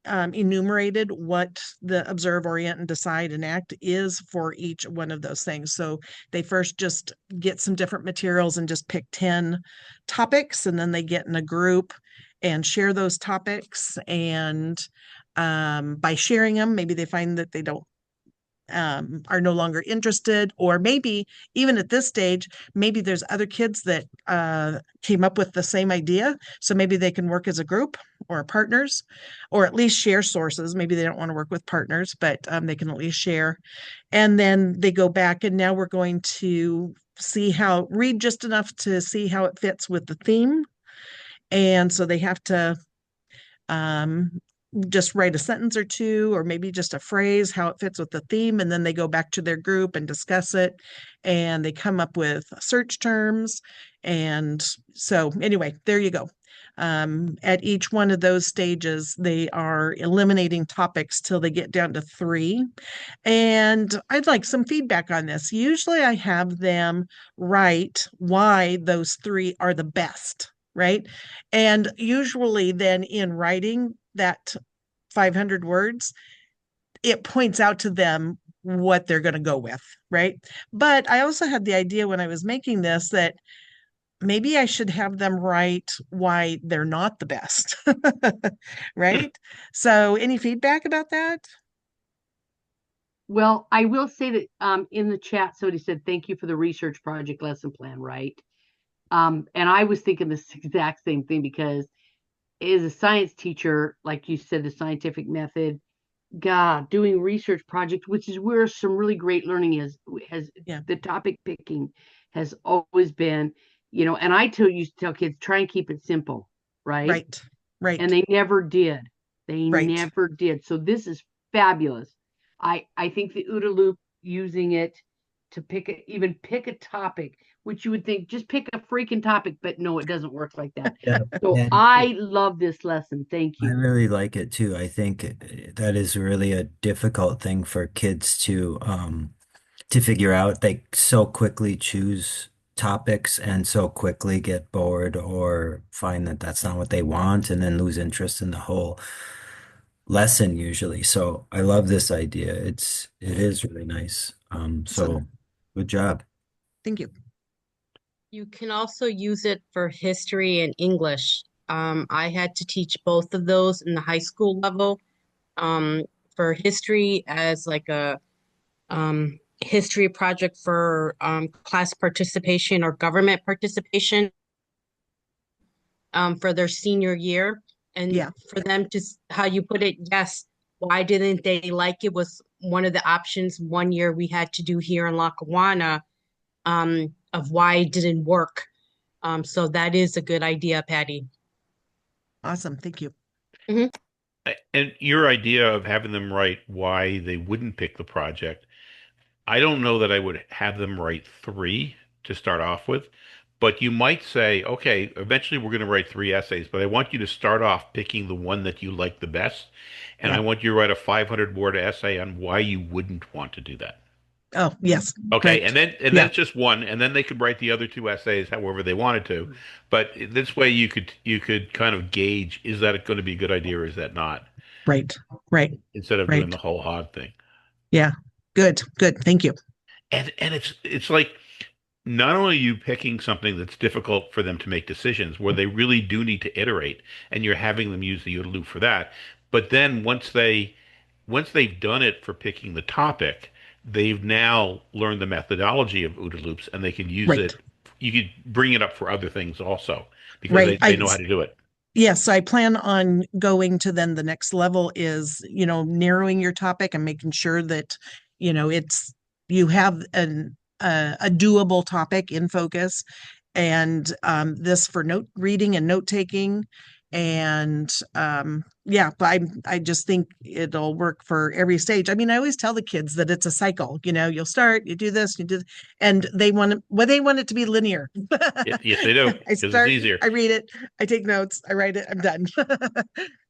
enumerated what the observe, orient, and decide and act is for each one of those things. So they first just get some different materials and just pick 10 topics, and then they get in a group and share those topics. And by sharing them, maybe they find that they don't are no longer interested, or maybe even at this stage, maybe there's other kids that came up with the same idea. So maybe they can work as a group or partners, or at least share sources. Maybe they don't want to work with partners, but they can at least share. And then they go back, and now we're going to read just enough to see how it fits with the theme. And so they have to um, just write a sentence or two, or maybe just a phrase, how it fits with the theme. And then they go back to their group and discuss it. And they come up with search terms. And so, anyway, there you go. At each one of those stages, they are eliminating topics till they get down to 3. And I'd like some feedback on this. Usually I have them write why those 3 are the best, right? And usually then in writing that 500 words, it points out to them what they're going to go with, right? But I also had the idea when I was making this that maybe I should have them write why they're not the best, right? So any feedback about that? Well, I will say that in the chat, somebody said, thank you for the research project lesson plan, right? And I was thinking this exact same thing, because as a science teacher, like you said, the scientific method, God, doing research projects, which is where some really great learning has Yeah. the topic picking has always been, and I used to tell kids, try and keep it simple, right? Right. And they never did. They Right. never did. So this is fabulous. I think the OODA loop, using it to pick a topic, which you would think just pick a freaking topic, but no, it doesn't work like that. Yeah, So and I love this lesson. Thank I you. really like it too. I think that is really a difficult thing for kids to figure out. They so quickly choose topics and so quickly get bored or find that that's not what they want and then lose interest in the whole lesson usually. So I love this idea. It is really nice. So good job. Thank you. You can also use it for history and English. I had to teach both of those in the high school level. For history as like a history project for class participation or government participation for their senior year. And for them to, how you put it, yes, why didn't they like it was one of the options. One year we had to do here in Lackawanna of why it didn't work. So that is a good idea, Patty. Awesome. Thank you. And your idea of having them write why they wouldn't pick the project, I don't know that I would have them write 3 to start off with, but you might say, okay, eventually we're going to write 3 essays, but I want you to start off picking the one that you like the best, and I want you to write a 500-word essay on why you wouldn't want to do that. Oh, yes. Okay, Right. and then it's just one, and then they could write the other 2 essays however they wanted to. But this way you could kind of gauge, is that going to be a good idea or is that not? Right. Instead of doing the whole hog thing. Yeah. Good. Thank you. And it's like, not only are you picking something that's difficult for them to make decisions where they really do need to iterate, and you're having them use the OODA loop for that, but then once they've done it for picking the topic, they've now learned the methodology of OODA loops, and they can use it. You could bring it up for other things also because they know how to do it. Yes, I plan on going to then the next level is, narrowing your topic and making sure that, you have a doable topic in focus, and this for note reading and note taking. And but I just think it'll work for every stage. I mean, I always tell the kids that it's a cycle. You'll start, you do this, and they want it to be linear. Yes, they do. I start, it's easier. I read it, I take notes, I write it, I'm done.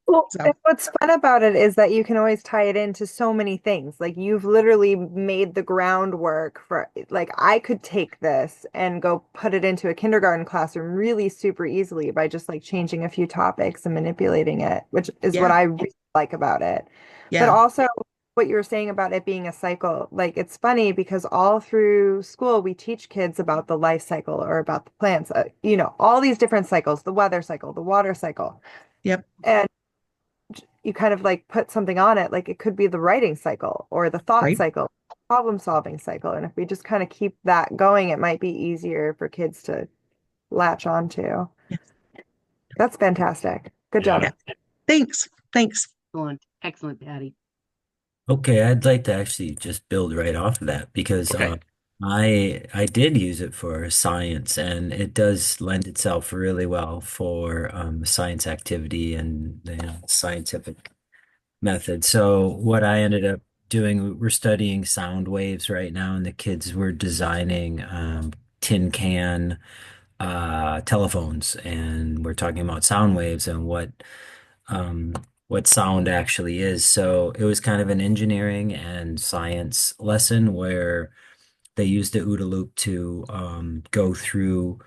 Well, and what's fun about it is that you can always tie it into so many things. Like you've literally made the groundwork for, like, I could take this and go put it into a kindergarten classroom really super easily by just like changing a few topics and manipulating it, which is what I really like about it. But also what you were saying about it being a cycle, like it's funny because all through school we teach kids about the life cycle or about the plants, all these different cycles, the weather cycle, the water cycle. Yep. And you kind of like put something on it, like it could be the writing cycle or the thought Right. cycle, problem solving cycle. And if we just kind of keep that going, it might be easier for kids to latch onto. Yes. That's fantastic. Good Yeah. Yeah. job. Thanks. Thanks. Excellent. Excellent, Patty. Okay, I'd like to actually just build right off of that because Okay. I did use it for science, and it does lend itself really well for science activity and scientific method. So what I ended up doing, we're studying sound waves right now, and the kids were designing tin can telephones, and we're talking about sound waves and um, what sound actually is. So it was kind of an engineering and science lesson where they used the OODA loop to go through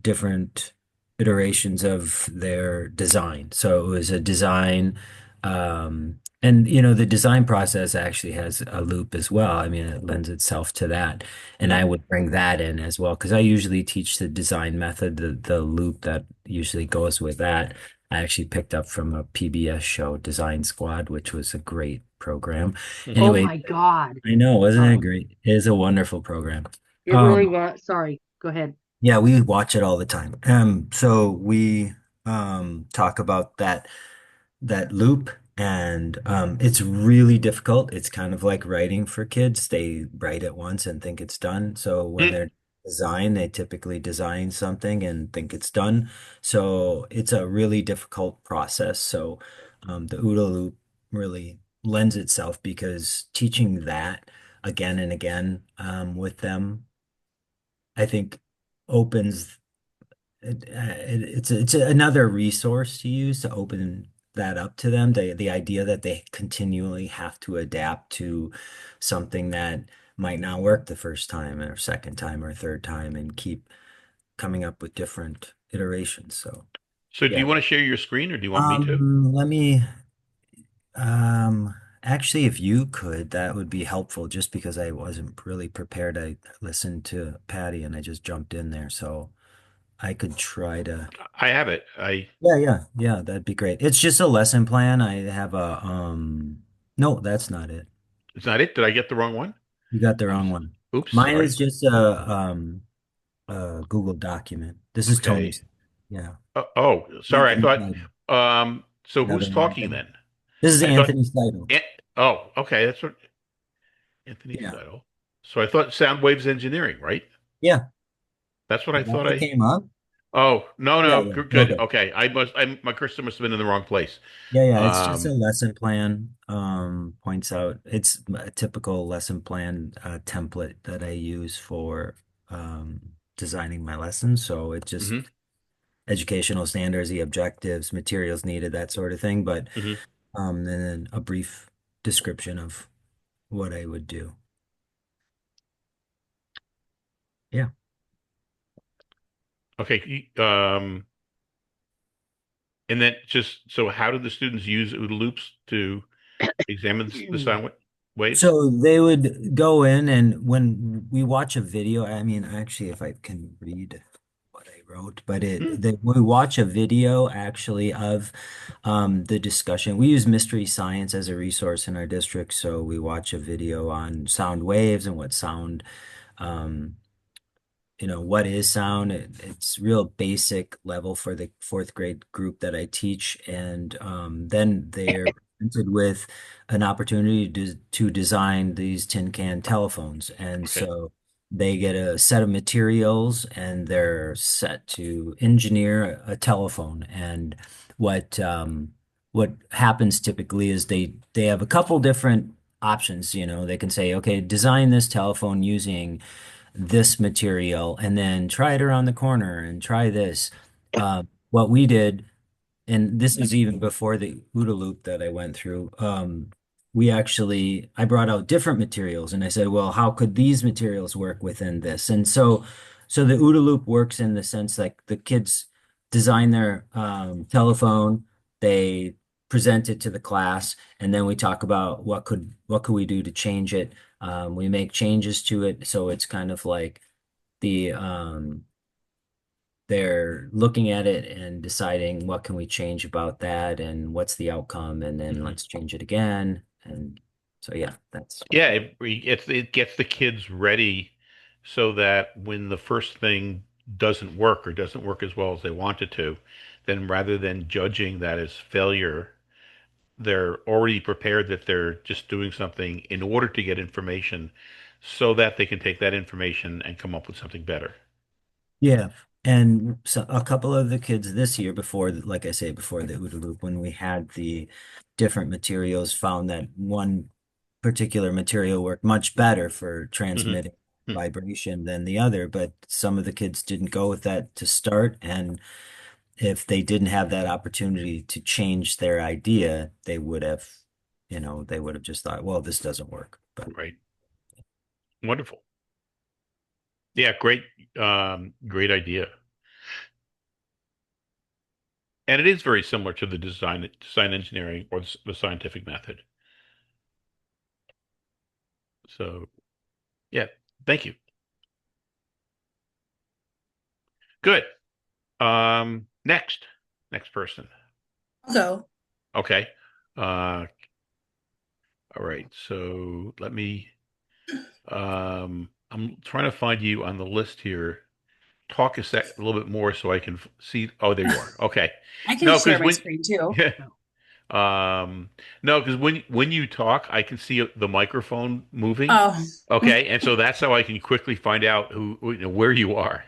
different iterations of their design. So it was a design, and the design process actually has a loop as well. I mean, it lends itself to that. And Hmm. I would bring that in as well because I usually teach the design method, the loop that usually goes with that. I actually picked up from a PBS show, Design Squad, which was a great program. Hmm. Oh Anyway, my God. I know, wasn't it Sorry. great? It is a wonderful program. It really Um, was. Sorry. Go ahead. yeah, we watch it all the time. So we talk about that loop, and it's really difficult. It's kind of like writing for kids. They write it once and think it's done. So when Hmm. they're design, they typically design something and think it's done. So it's a really difficult process. So the OODA loop really lends itself because teaching that again and again with them, I think opens it's another resource to use to open that up to them. The idea that they continually have to adapt to something that might not work the first time or second time or third time and keep coming up with different iterations. So So do yeah. you want to share your screen or do you want me to? Let me actually if you could, that would be helpful just because I wasn't really prepared. I listened to Patty and I just jumped in there. So I could try to. I have it. I Yeah, that'd be great. It's just a lesson plan. I have a no, that's not it. It's not it. Did I get the wrong one? You got the wrong I'm one. Oops, Mine sorry. is just a Google document. This is Okay. Tony's. Yeah. Oh, sorry. I Anthony thought Seidel. so Another who's one. talking then? This is I thought Anthony Seidel. An- oh, okay, that's what Anthony Yeah. Settle. So I thought Sound Waves Engineering, right? Yeah. That's what Is I that thought what I came up? Oh, no, Yeah, no, yeah. good. Okay. Okay. My cursor must have been in the wrong place. Yeah. It's just a Um, lesson plan. Points out it's a typical lesson plan template that I use for designing my lessons. So it just mhm, educational standards, the objectives, materials needed, that sort of thing. But mhm. and then a brief description of what I would do. Yeah. Okay. And then just so how do the students use OODA loops to examine the sound waves? So they would go in, and when we watch a video, I mean, actually, if I can read what I wrote, but Hmm. we watch a video actually of the discussion. We use Mystery Science as a resource in our district, so we watch a video on sound waves and what sound um, what is sound. It's real basic level for the fourth grade group that I teach. And then they're presented with an opportunity to design these tin can telephones. And Okay. so they get a set of materials and they're set to engineer a telephone. And what happens typically is they have a couple different options. They can say, okay, design this telephone using this material and then try it around the corner and try this. What we did, and this is even before the OODA loop that I went through, I brought out different materials and I said, well, how could these materials work within this? And so the OODA loop works in the sense like the kids design their telephone, they present it to the class, and then we talk about what could we do to change it. We make changes to it, so it's kind of like the they're looking at it and deciding what can we change about that and what's the outcome, and then Mhm. let's change it again. And so yeah, that's Yeah, it gets the kids ready so that when the first thing doesn't work or doesn't work as well as they want it to, then rather than judging that as failure, they're already prepared that they're just doing something in order to get information so that they can take that information and come up with something better. yeah. And so a couple of the kids this year before, like I say, before the OODA loop, when we had the different materials, found that one particular material worked much better for Hmm. transmitting vibration than the other, but some of the kids didn't go with that to start. And if they didn't have that opportunity to change their idea, they would have, they would have just thought, well, this doesn't work. But Right. Wonderful. Yeah, great, great idea. And it is very similar to the design engineering or the scientific method. So, yeah, thank you. Good. Next person. I'll go. Okay. Uh, all right. So I'm trying to find you on the list here. Talk a little bit more so I can see. Oh, there you are. Okay. I can No, share because my screen too. yeah, no, because when you talk, I can see the microphone moving. Oh, Okay, and so that's how I can quickly find out where you are.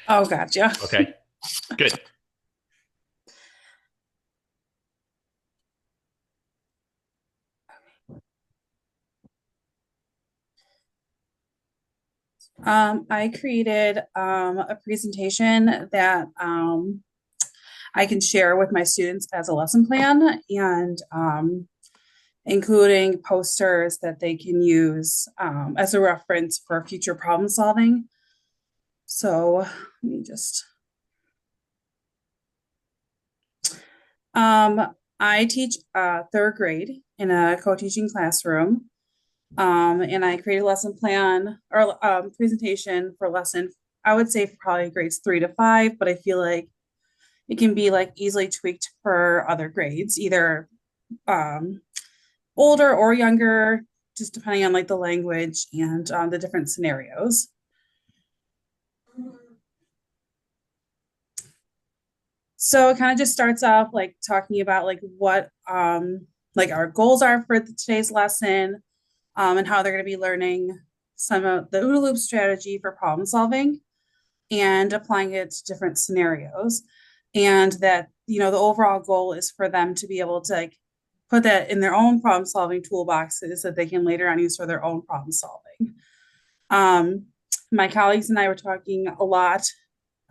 oh, gotcha. Okay, good. I created a presentation that I can share with my students as a lesson plan and including posters that they can use as a reference for future problem solving. So let me just. I teach third grade in a co-teaching classroom. And I created a lesson plan or presentation for lesson, I would say for probably grades 3 to 5, but I feel like it can be like easily tweaked for other grades, either um, older or younger, just depending on like the language and the different scenarios. So it kind of just starts off like talking about like what like our goals are for today's lesson, and how they're going to be learning some of the OODA loop strategy for problem solving and applying it to different scenarios. And that, the overall goal is for them to be able to like put that in their own problem solving toolboxes that they can later on use for their own problem solving. Um, my colleagues and I were talking a lot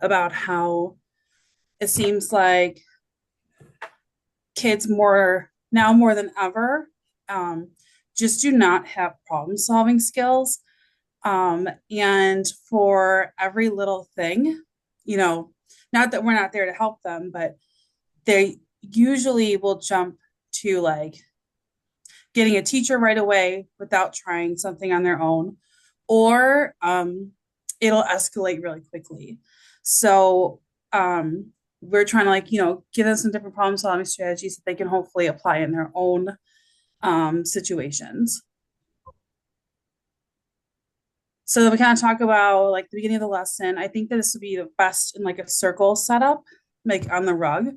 about how it seems like kids more than ever um, just do not have problem solving skills. And for every little thing, not that we're not there to help them, but they usually will jump to like getting a teacher right away without trying something on their own, or it'll escalate really quickly. So we're trying to like, give them some different problem solving strategies that they can hopefully apply in their own situations. So we kind of talk about like the beginning of the lesson. I think that this would be the best in like a circle setup, like on the rug,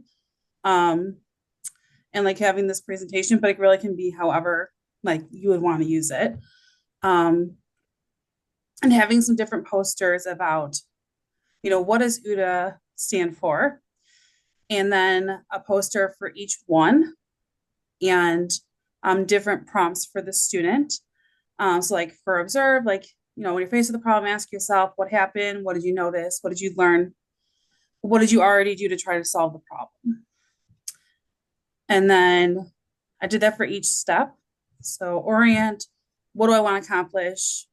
um, and like having this presentation, but it really can be however like you would want to use it. Um, and having some different posters about, what does OODA stand for? And then a poster for each one and different prompts for the student. So like for observe, like, when you're faced with a problem, ask yourself what happened, what did you notice, what did you learn, what did you already do to try to solve the problem? And then I did that for each step. So orient, what do I want to accomplish?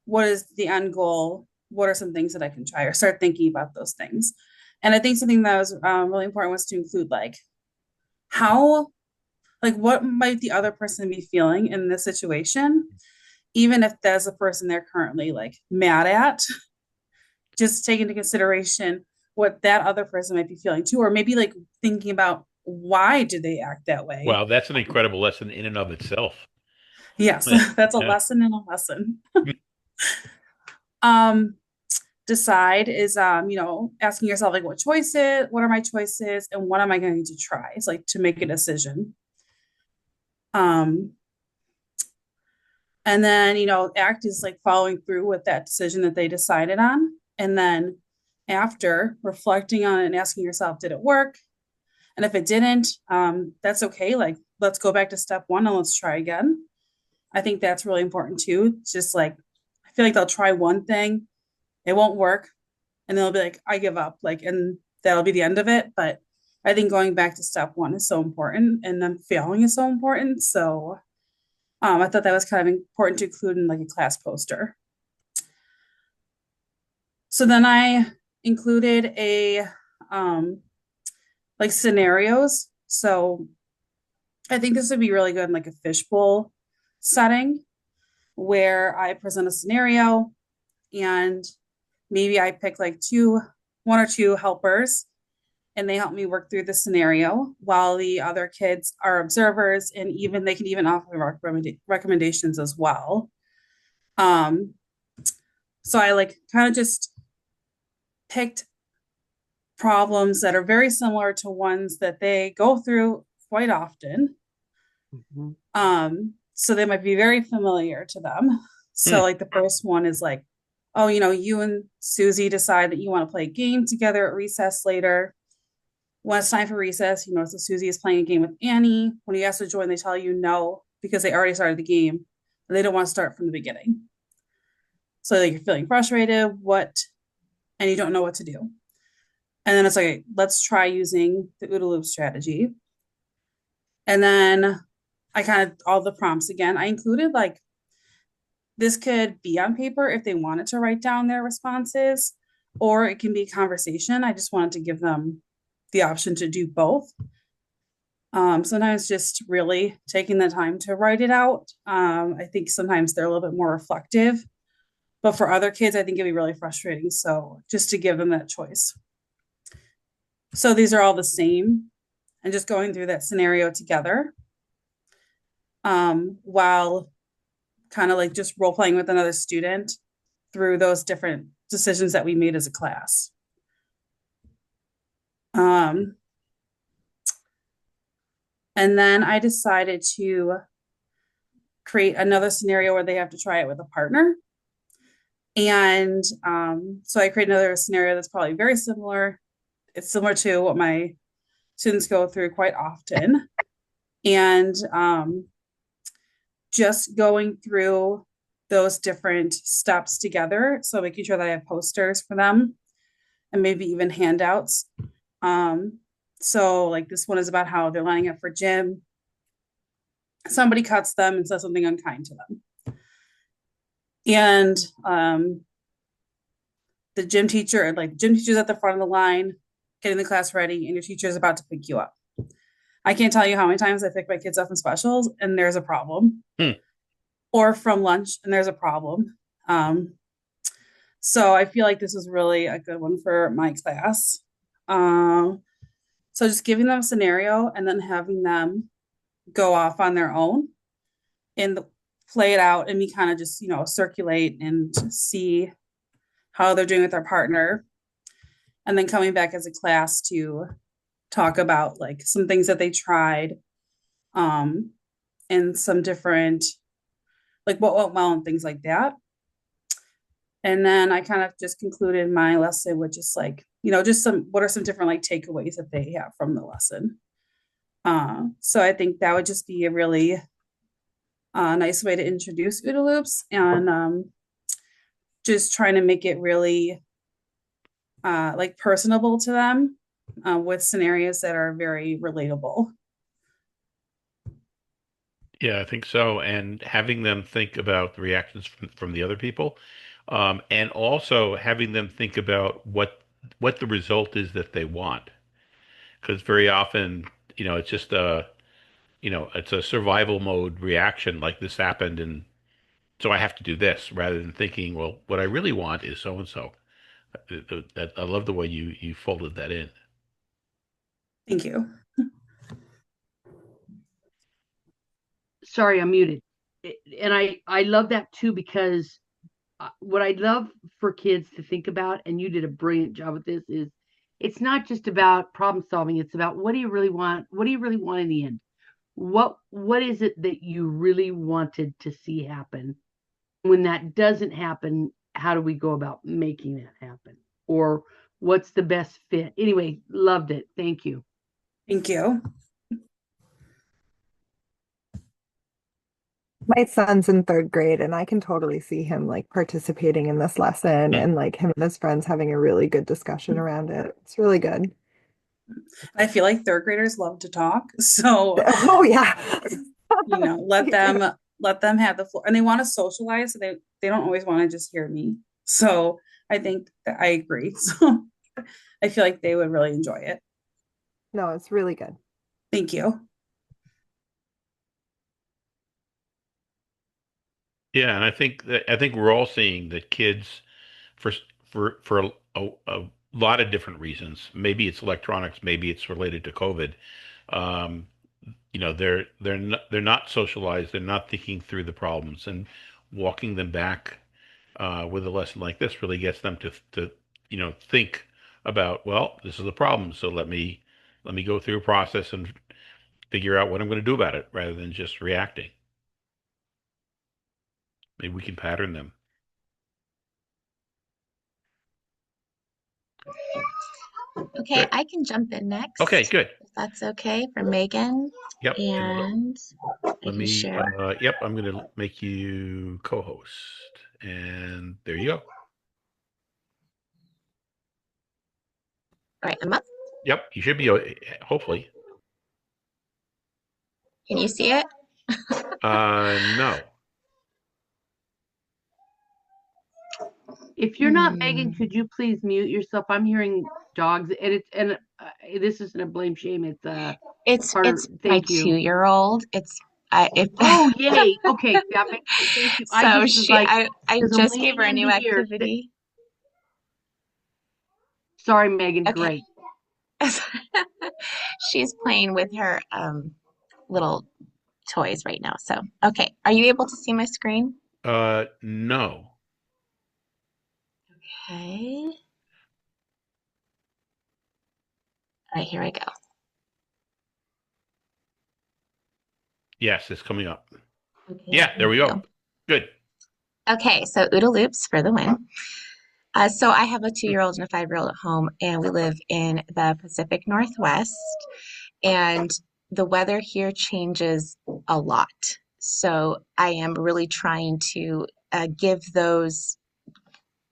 What is the end goal? What are some things that I can try or start thinking about those things? And I think something that was really important was to include like how, like what might the other person be feeling in this situation, even if there's a person they're currently like mad at, just take into consideration what that other person might be feeling too, or maybe like thinking about why do they act that way. Wow, that's an incredible lesson in and of itself. Yes, that's a Yeah. lesson in a lesson. Um, decide is asking yourself like what are my choices and what am I going to try? It's like to make a decision. Um, and then act is like following through with that decision that they decided on. And then after reflecting on it and asking yourself, did it work? And if it didn't, that's okay. Like, let's go back to step one and let's try again. I think that's really important too. It's just like, I feel like they'll try one thing, it won't work, and they'll be like, I give up. Like, and that'll be the end of it. But I think going back to step one is so important, and then failing is so important. So I thought that was kind of important to include in like a class poster. So then I included a like scenarios. So I think this would be really good in like a fishbowl setting where I present a scenario and maybe I pick like one or two helpers and they help me work through the scenario while the other kids are observers and even they can even offer recommendations as well. So I like kind of just picked problems that are very similar to ones that they go through quite often. So they might be very familiar to them. So like the first one is like, oh, you and Susie decide that you want to play a game together at recess later. When it's time for recess, so Susie is playing a game with Annie. When you ask to join, they tell you no because they already started the game and they don't want to start from the beginning. So like you're feeling frustrated, and you don't know what to do. And then it's like, let's try using the OODA loop strategy. And then I kind of, all the prompts again, I included like, this could be on paper if they wanted to write down their responses, or it can be conversation. I just wanted to give them the option to do both. Sometimes just really taking the time to write it out. I think sometimes they're a little bit more reflective, but for other kids, I think it'd be really frustrating. So just to give them that choice. So these are all the same and just going through that scenario together while kind of like just role playing with another student through those different decisions that we made as a class. And then I decided to create another scenario where they have to try it with a partner. And so I create another scenario that's probably very similar. It's similar to what my students go through quite often. And just going through those different steps together. So making sure that I have posters for them and maybe even handouts. So like this one is about how they're lining up for gym. Somebody cuts them and says something unkind to them. And the gym teacher's at the front of the line, getting the class ready, and your teacher is about to pick you up. I can't tell you how many times I pick my kids up in specials and there's a problem. Or from lunch and there's a problem. So I feel like this is really a good one for my class. So just giving them a scenario and then having them go off on their own and play it out and me kind of just, circulate and see how they're doing with their partner. And then coming back as a class to talk about like some things that they tried and some different, like what went well and things like that. And then I kind of just concluded my lesson with just like, just what are some different like takeaways that they have from the lesson. So I think that would just be a really nice way to introduce OODA loops and just trying to make it really like personable to them with scenarios that are very relatable. Yeah, I think so. And having them think about the reactions from the other people, and also having them think about what the result is that they want. Because very often, it's just it's a survival mode reaction, like this happened, and so I have to do this, rather than thinking, well, what I really want is so and so. I love the way you folded that in. Thank you. Sorry, I'm muted. And I love that too, because what I love for kids to think about, and you did a brilliant job with this, is it's not just about problem solving. It's about, what do you really want? What do you really want in the end? What is it that you really wanted to see happen? When that doesn't happen, how do we go about making that happen? Or what's the best fit? Anyway, loved it. Thank you. Thank you. My son's in third grade, and I can totally see him like participating in this lesson Hmm. and like him and his friends having a really good discussion around it. It's really good. I feel like third graders love to talk. So, Oh yeah. let They do. them have the floor. And they want to socialize, so they don't always want to just hear me. So I think that I agree. So I feel like they would really enjoy it. No, it's really good. Thank you. Yeah, and I think we're all seeing that kids, for a lot of different reasons. Maybe it's electronics, maybe it's related to COVID. Um, they're not socialized. They're not thinking through the problems, and walking them back with a lesson like this really gets them to think about, well, this is a problem, so let me go through a process and figure out what I'm going to do about it rather than just reacting. Maybe we can pattern them. Okay, Good. I can jump in next, Okay, good. if that's okay, for Megan. Yep. And And I let can me, share. yep, I'm going to make you co-host. And there you go. All right, I'm up. Yep, you should be, hopefully. Can you see it? No. If you're not Megan, could you please mute yourself? I'm hearing dogs, and this isn't a blame shame. It's part of. It's my Thank you. 2-year-old. It's if Oh, yay. Okay, that makes sense. Thank you. I so just was like, I because I'm just gave leaning her a in new to hear. activity. Sorry, Megan. Okay. Great. She's playing with her little toys right now. So, okay. Are you able to see my screen? No. Okay. All right, here I go. Yes, it's coming up. Okay, Yeah, there we thank go. you. Good. Okay, so OODA loops for the win. So I have a 2-year-old and a 5-year-old at home, and we live in the Pacific Northwest, and the weather here changes a lot. So I am really trying to give those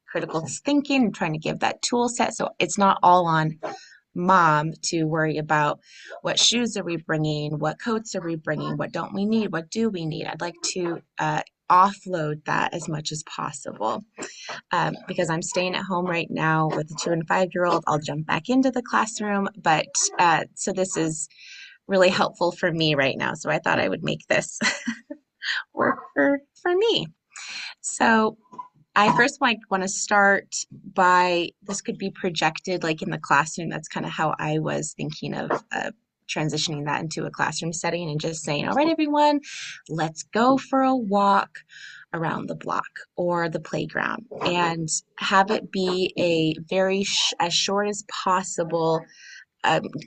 critical thinking and trying to give that tool set. So it's not all on mom to worry about what shoes are we bringing, what coats are we bringing, what don't we need, what do we need. I'd like to offload that as much as possible. Because I'm staying at home right now with a 2 and 5-year-old. I'll jump back into the classroom, but so this is really helpful for me right now. So I thought I would make this work for me. So I first want to start by, this could be projected like in the classroom. That's kind of how I was thinking of transitioning that into a classroom setting, and just saying, all right, everyone, let's go for a walk around the block or the playground, and have it be a very as short as possible,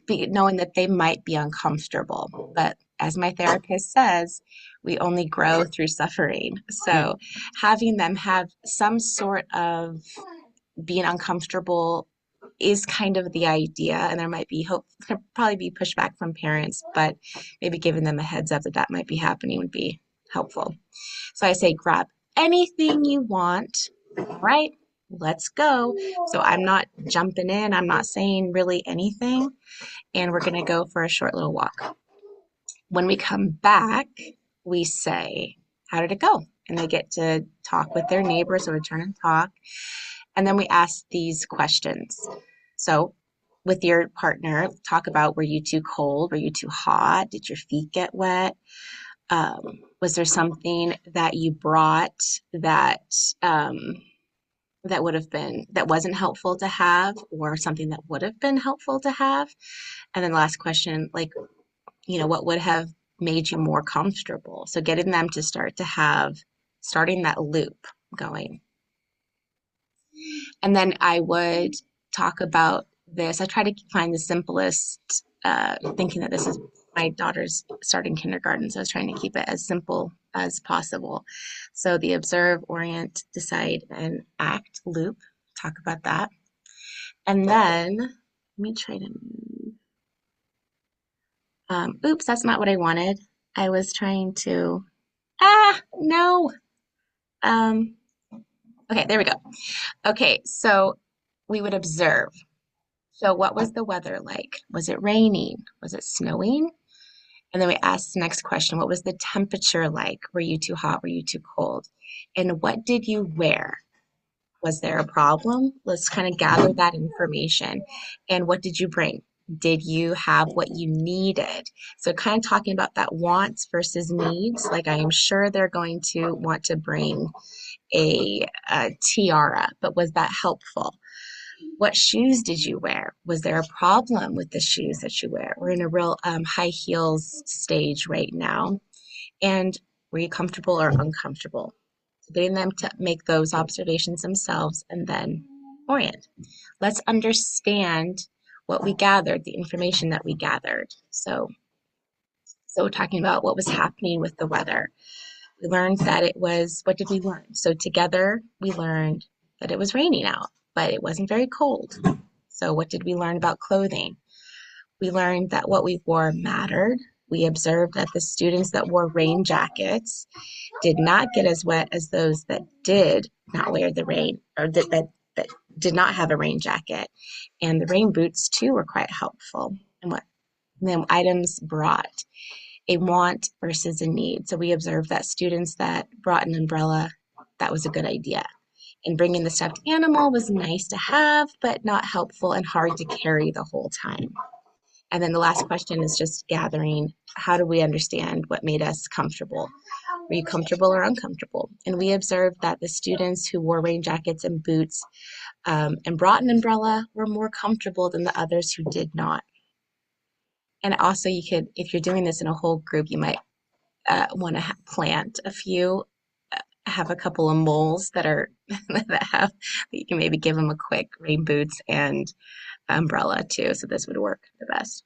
knowing that they might be uncomfortable. But as my therapist says, we only grow through suffering. So having them have some sort of being uncomfortable is kind of the idea. And there might be could probably be pushback from parents, but maybe giving them a heads up that that might be happening would be helpful. So I say, grab anything you want. All right, let's go. So I'm not jumping in. I'm not saying really anything. And we're going to go for a short little walk. When we come back, we say, how did it go? And they get to talk with their neighbors or return and talk. And then we ask these questions. So with your partner, talk about, were you too cold? Were you too hot? Did your feet get wet? Was there something that you brought that that wasn't helpful to have, or something that would have been helpful to have? And then the last question, like, what would have made you more comfortable? So getting them to starting that loop going. And then I would talk about this. I try to find the simplest, thinking that this is my daughter's starting kindergarten, so I was trying to keep it as simple as possible. So the observe, orient, decide, and act loop, talk about that. And then, let me try to move. Oops, that's not what I wanted. I was trying to, no. Okay, there we go. Okay, so we would observe. So what was the weather like? Was it raining? Was it snowing? And then we asked the next question, what was the temperature like? Were you too hot? Were you too cold? And what did you wear? Was there a problem? Let's kind of gather that information. And what did you bring? Did you have what you needed? So kind of talking about that wants versus needs. Like, I am sure they're going to want to bring a tiara, but was that helpful? What shoes did you wear? Was there a problem with the shoes that you wear? We're in a real high heels stage right now. And were you comfortable or uncomfortable? So getting them to make those observations themselves and then orient. Let's understand what we gathered, the information that we gathered. So talking about what was happening with the weather. We learned that what did we learn? So together we learned that it was raining out, but it wasn't very cold. So what did we learn about clothing? We learned that what we wore mattered. We observed that the students that wore rain jackets did not get as wet as those that did not wear the rain, or that did not have a rain jacket. And the rain boots too were quite helpful. And what then items brought a want versus a need. So we observed that students that brought an umbrella, that was a good idea. And bringing the stuffed animal was nice to have, but not helpful and hard to carry the whole time. And then the last question is just gathering, how do we understand what made us comfortable? Were you comfortable or uncomfortable? And we observed that the students who wore rain jackets and boots and brought an umbrella were more comfortable than the others who did not. And also you could, if you're doing this in a whole group, you might want to plant a few, have a couple of moles that are that you can maybe give them a quick rain boots and umbrella too. So this would work the best.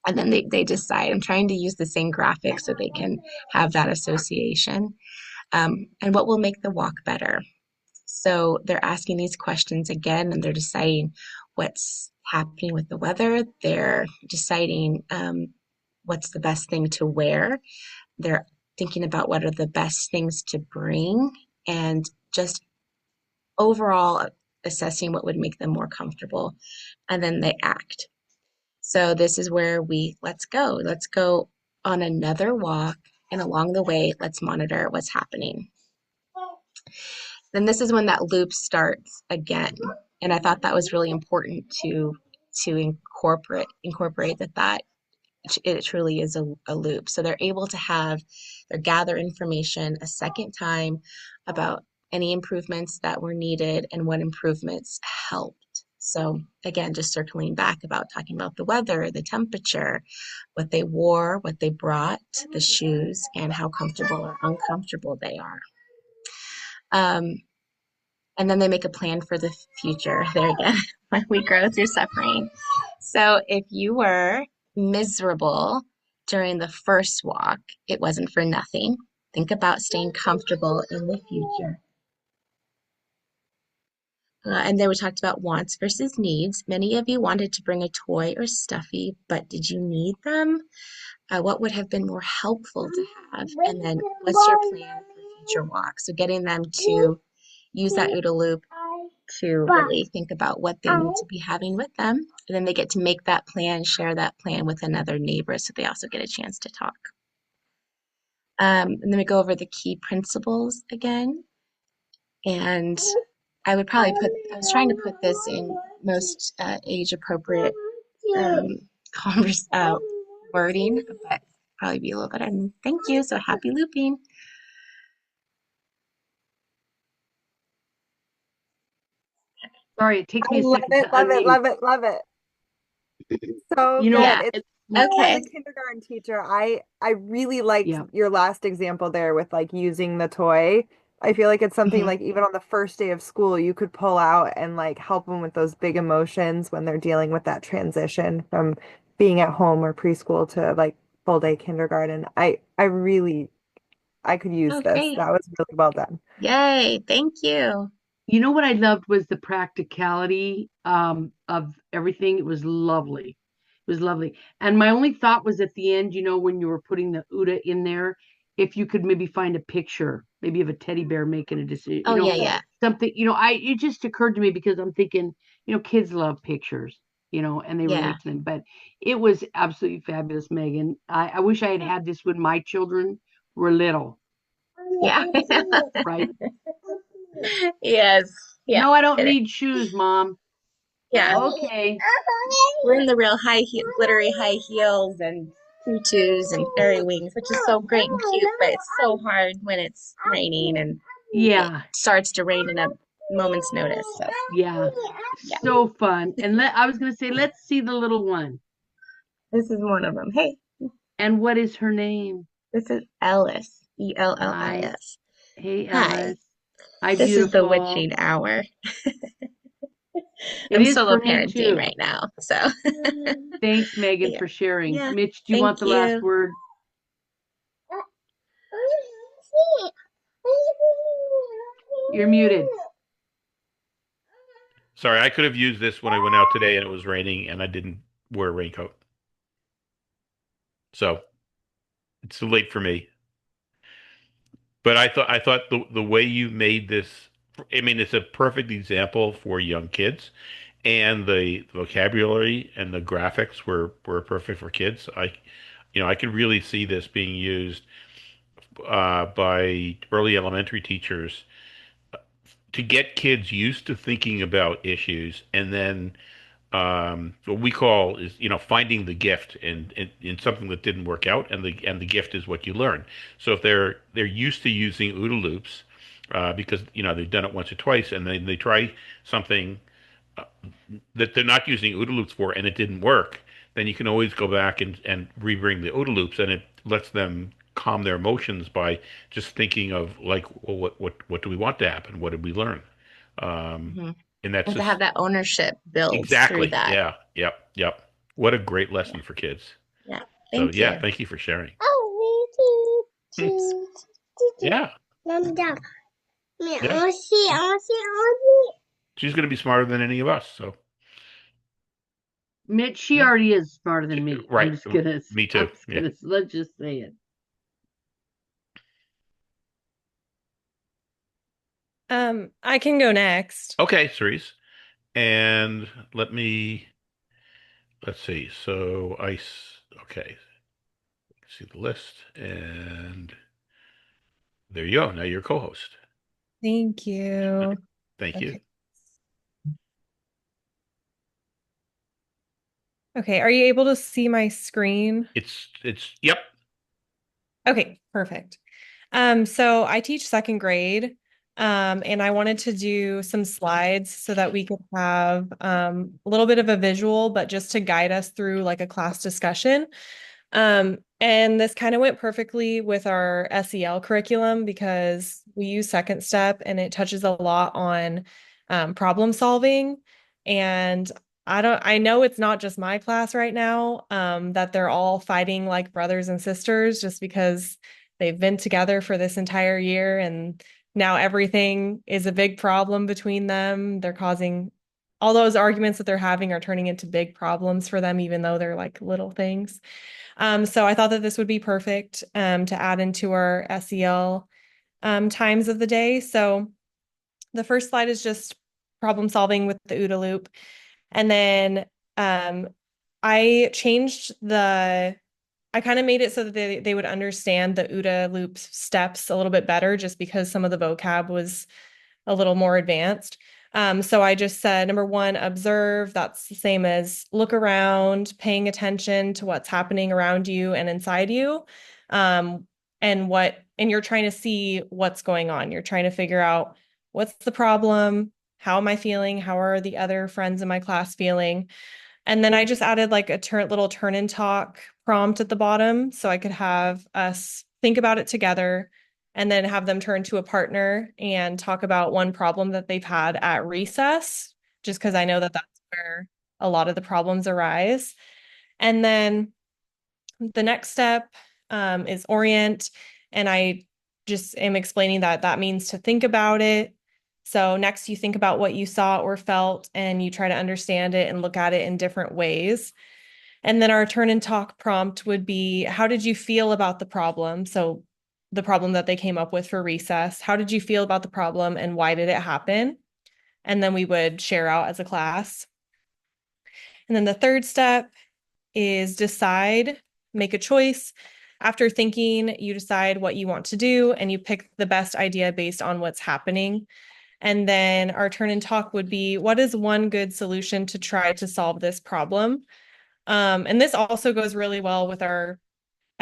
And then they decide. I'm trying to use the same graphic so they can have that association. And what will make the walk better? So they're asking these questions again, and they're deciding what's happening with the weather. They're deciding what's the best thing to wear. They're thinking about what are the best things to bring, and just overall assessing what would make them more comfortable. And then they act. So this is where let's go on another walk, and along the way, let's monitor what's happening. Then this is when that loop starts again. And I thought that was really important to incorporate that it truly is a loop. So they're able to gather information a second time about any improvements that were needed and what improvements helped. So again, just circling back about talking about the weather, the temperature, what they wore, what they brought, the shoes, and how comfortable or uncomfortable they are. And then they make a plan for the future. There again, when we grow through suffering. So if you were miserable during the first walk, it wasn't for nothing. Think about staying comfortable in the future. And then we talked about wants versus needs. Many of you wanted to bring a toy or stuffy, but did you need them? What would have been more helpful to have? And then what's your plan for future walks? So getting them to use that OODA loop to really think about what they need to be having with them. And then they get to make that plan, share that plan with another neighbor so they also get a chance to talk. And then we go over the key principles again. And I was trying to put this in most age appropriate wording, but probably be a little better. Thank you. So happy looping. Sorry, it takes I me a love second to it, love it, unmute. love it, love it. So You know, good. Yeah. It's as Okay. a kindergarten teacher, I really liked yeah. your last example there with like using the toy. I feel like it's something Mhm. like even on the first day of school, you could pull out and like help them with those big emotions when they're dealing with that transition from being at home or preschool to like full day kindergarten. I could use Oh, this. great. That was really well done. Yay. Thank you. You know what I loved was the practicality of everything. It was lovely. It was lovely. And my only thought was at the end, when you were putting the Uda in there, if you could maybe find a picture, maybe of a teddy bear making a decision, Oh, yeah, yeah. something, it just occurred to me because I'm thinking, kids love pictures, and they Yeah. relate to them. But it was absolutely fabulous, Megan. I wish I had had this when my children were little, Yeah. right? Yes. Yeah. No, I don't It, need shoes, Mom. yeah. Okay. We're in the real glittery high heels and tutus and fairy wings, which is so great and cute, but it's so hard when it's raining and it Yeah. starts to rain in a moment's notice. So, Yeah. yeah. So fun. And I was going to say, let's see the little one. This is one of them. Hey, And what is her name? this is Ellis. Hi. Ellis. Hey, Hi. Ellis. Hi, This is the beautiful. witching hour. It I'm is solo for me parenting too. right now. So, Thanks, Megan, yeah. for sharing. Yeah. Mitch, do you want Thank the last you. word? You're muted. Sorry, I could have used this when I went out today and it was raining and I didn't wear a raincoat. So it's too late for me. But I thought the way you made this, I mean, it's a perfect example for young kids, and the vocabulary and the graphics were perfect for kids. I could really see this being used by early elementary teachers to get kids used to thinking about issues, and then what we call is finding the gift in something that didn't work out, and the gift is what you learn. So if they're used to using OODA loops because they've done it once or twice, and then they try something that they're not using OODA loops for, and it didn't work, then you can always go back and rebring the OODA loops, and it lets them calm their emotions by just thinking of like, well, what do we want to happen? What did we learn? Um, Hmm. and that's And to just have that ownership builds through exactly, that. yeah, yep, yep. What a great Yeah. lesson for kids. Yeah. So Thank yeah, you. thank you for sharing. Hmm. Thanks. Yeah, yeah. She's going to be smarter than any of us. So Mitch, she yeah, already is smarter than me. right. Me I'm too. just Yeah. gonna, let's just say it. I can go next. Okay, Cerise. And let's see. So okay, see the list, and there you go. Now you're co-host. Thank All right. you. Thank you. Okay. Okay, are you able to see my screen? Yep. Okay, perfect. So I teach second grade, and I wanted to do some slides so that we could have a little bit of a visual, but just to guide us through like a class discussion. And this kind of went perfectly with our SEL curriculum because we use Second Step and it touches a lot on problem solving. And I know it's not just my class right now, that they're all fighting like brothers and sisters just because they've been together for this entire year and now everything is a big problem between them. They're causing all those arguments that they're having are turning into big problems for them, even though they're like little things. So I thought that this would be perfect to add into our SEL times of the day. So the first slide is just problem solving with the OODA loop. And then um, I changed I kind of made it so that they would understand the OODA loop steps a little bit better just because some of the vocab was a little more advanced. So I just said, number one, observe. That's the same as look around, paying attention to what's happening around you and inside you. Um, and you're trying to see what's going on. You're trying to figure out what's the problem, How am I feeling? How are the other friends in my class feeling? And then I just added like a little turn and talk prompt at the bottom so I could have us think about it together and then have them turn to a partner and talk about one problem that they've had at recess, just because I know that that's where a lot of the problems arise. And then the next step is orient. And I just am explaining that that means to think about it. So next you think about what you saw or felt and you try to understand it and look at it in different ways. And then our turn and talk prompt would be, how did you feel about the problem? So the problem that they came up with for recess, how did you feel about the problem and why did it happen? And then we would share out as a class. And then the third step is decide, make a choice. After thinking, you decide what you want to do and you pick the best idea based on what's happening. And then our turn and talk would be, what is one good solution to try to solve this problem? And this also goes really well with our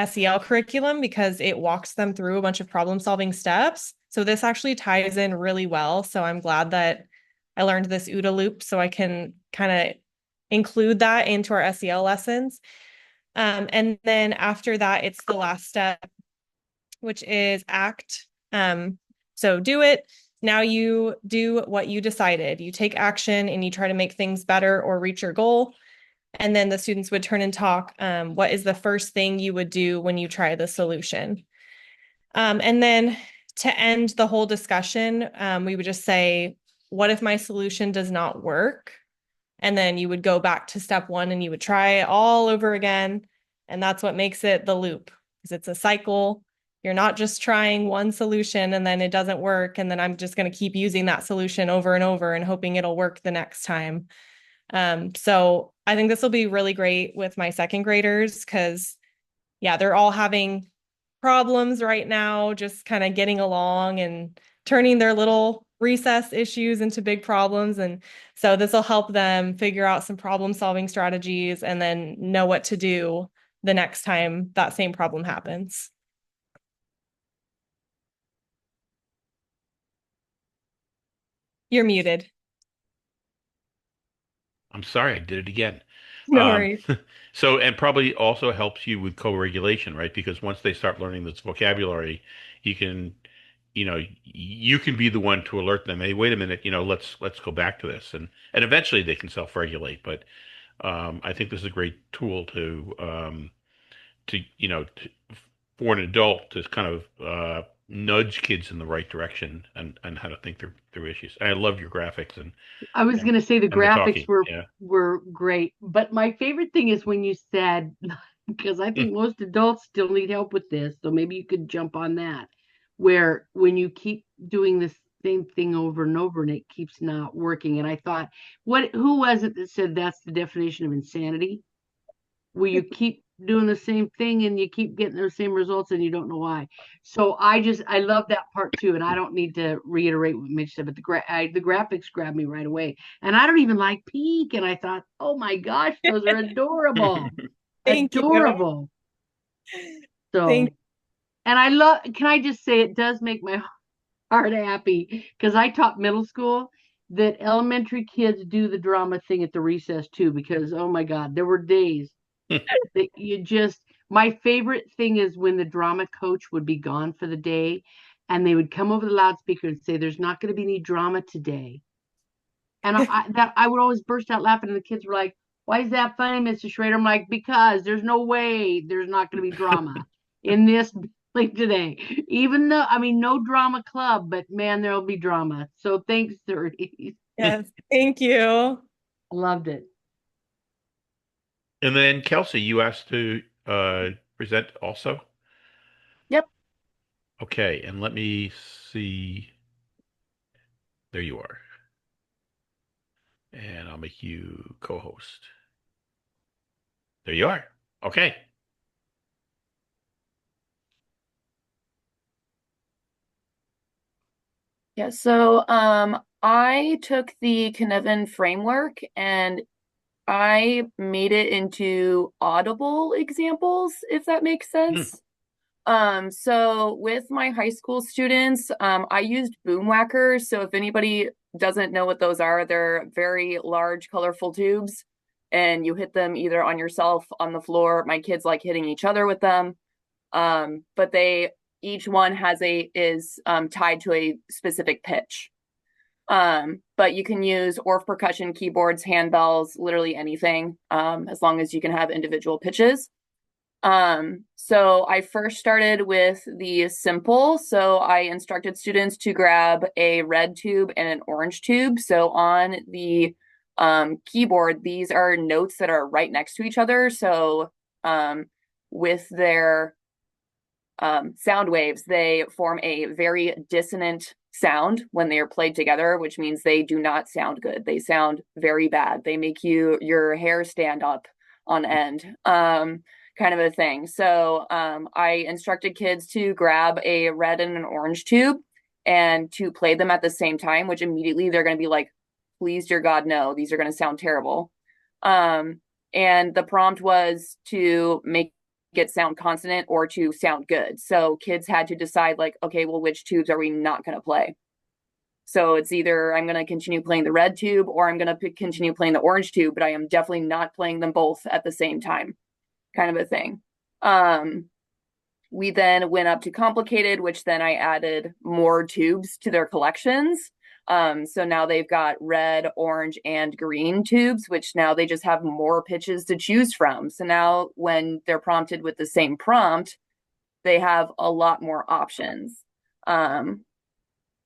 SEL curriculum because it walks them through a bunch of problem solving steps. So this actually ties in really well. So I'm glad that I learned this OODA loop so I can kind of include that into our SEL lessons. And then after that, it's the last step, which is act. So do it. Now you do what you decided. You take action and you try to make things better or reach your goal. And then the students would turn and talk. What is the first thing you would do when you try the solution? And then to end the whole discussion, we would just say, what if my solution does not work? And then you would go back to step one and you would try it all over again. And that's what makes it the loop, because it's a cycle. You're not just trying one solution and then it doesn't work. And then I'm just going to keep using that solution over and over and hoping it'll work the next time. So I think this will be really great with my second graders because, yeah, they're all having problems right now, just kind of getting along and turning their little recess issues into big problems. And so this will help them figure out some problem solving strategies and then know what to do the next time that same problem happens. You're muted. I'm sorry, I did it again. No worries. So, and probably also helps you with co-regulation, right? Because once they start learning this vocabulary, you can, you can be the one to alert them. Hey, wait a minute, let's go back to this, and eventually they can self-regulate. But I think this is a great tool for an adult to kind of nudge kids in the right direction and how to think through issues. I love your graphics I was going to say the and the graphics talking. Yeah. were great, but my favorite thing is when you said, because I think most adults still need help with this, so maybe you could jump on that, where when you keep doing the same thing over and over and it keeps not working. And I thought, who was it that said that's the definition of insanity? Where you keep doing the same thing and you keep getting the same results and you don't know why. So I love that part too, and I don't need to reiterate what Mitch said, but the graphics grabbed me right away, and I don't even like pink, and I thought, oh my gosh, those are adorable, Thank you. adorable. So, Thank and I love. Can I just say it does make my heart happy because I taught middle school that elementary kids do the drama thing at the recess too, because oh my God, there were days that you just my favorite thing is when the drama coach would be gone for the day and they would come over the loudspeaker and say there's not going to be any drama today, and I would always burst out laughing and the kids were like, why is that funny, Mr. Schrader? I'm like, because there's no way there's not going to be drama in this like today, even though I mean no drama club, but man, there'll be drama. So thanks, 30s. Yes, thank you. I loved it. And then Kelsey, you asked to present also? Yep. Okay, and let me see. There you are. And I'll make you co-host. There you are. Okay. Yeah, so I took the Cynefin framework and I made it into audible examples, if that makes sense. So with my high school students, I used Boomwhacker. So if anybody doesn't know what those are, they're very large, colorful tubes, and you hit them either on yourself, on the floor. My kids like hitting each other with them. But each one is tied to a specific pitch. But you can use Orff percussion keyboards, handbells, literally anything, as long as you can have individual pitches. So I first started with the simple. So I instructed students to grab a red tube and an orange tube. So on the keyboard, these are notes that are right next to each other. So with their sound waves, they form a very dissonant sound when they are played together, which means they do not sound good. They sound very bad. They make your hair stand up on end, kind of a thing. So I instructed kids to grab a red and an orange tube and to play them at the same time, which immediately they're going to be like, please, dear God, no, these are going to sound terrible. And the prompt was to make it sound consonant or to sound good. So kids had to decide like, okay, well, which tubes are we not going to play? So it's either I'm going to continue playing the red tube or I'm going to continue playing the orange tube, but I am definitely not playing them both at the same time, kind of a thing. We then went up to complicated, which then I added more tubes to their collections. So now they've got red, orange, and green tubes, which now they just have more pitches to choose from. So now when they're prompted with the same prompt, they have a lot more options.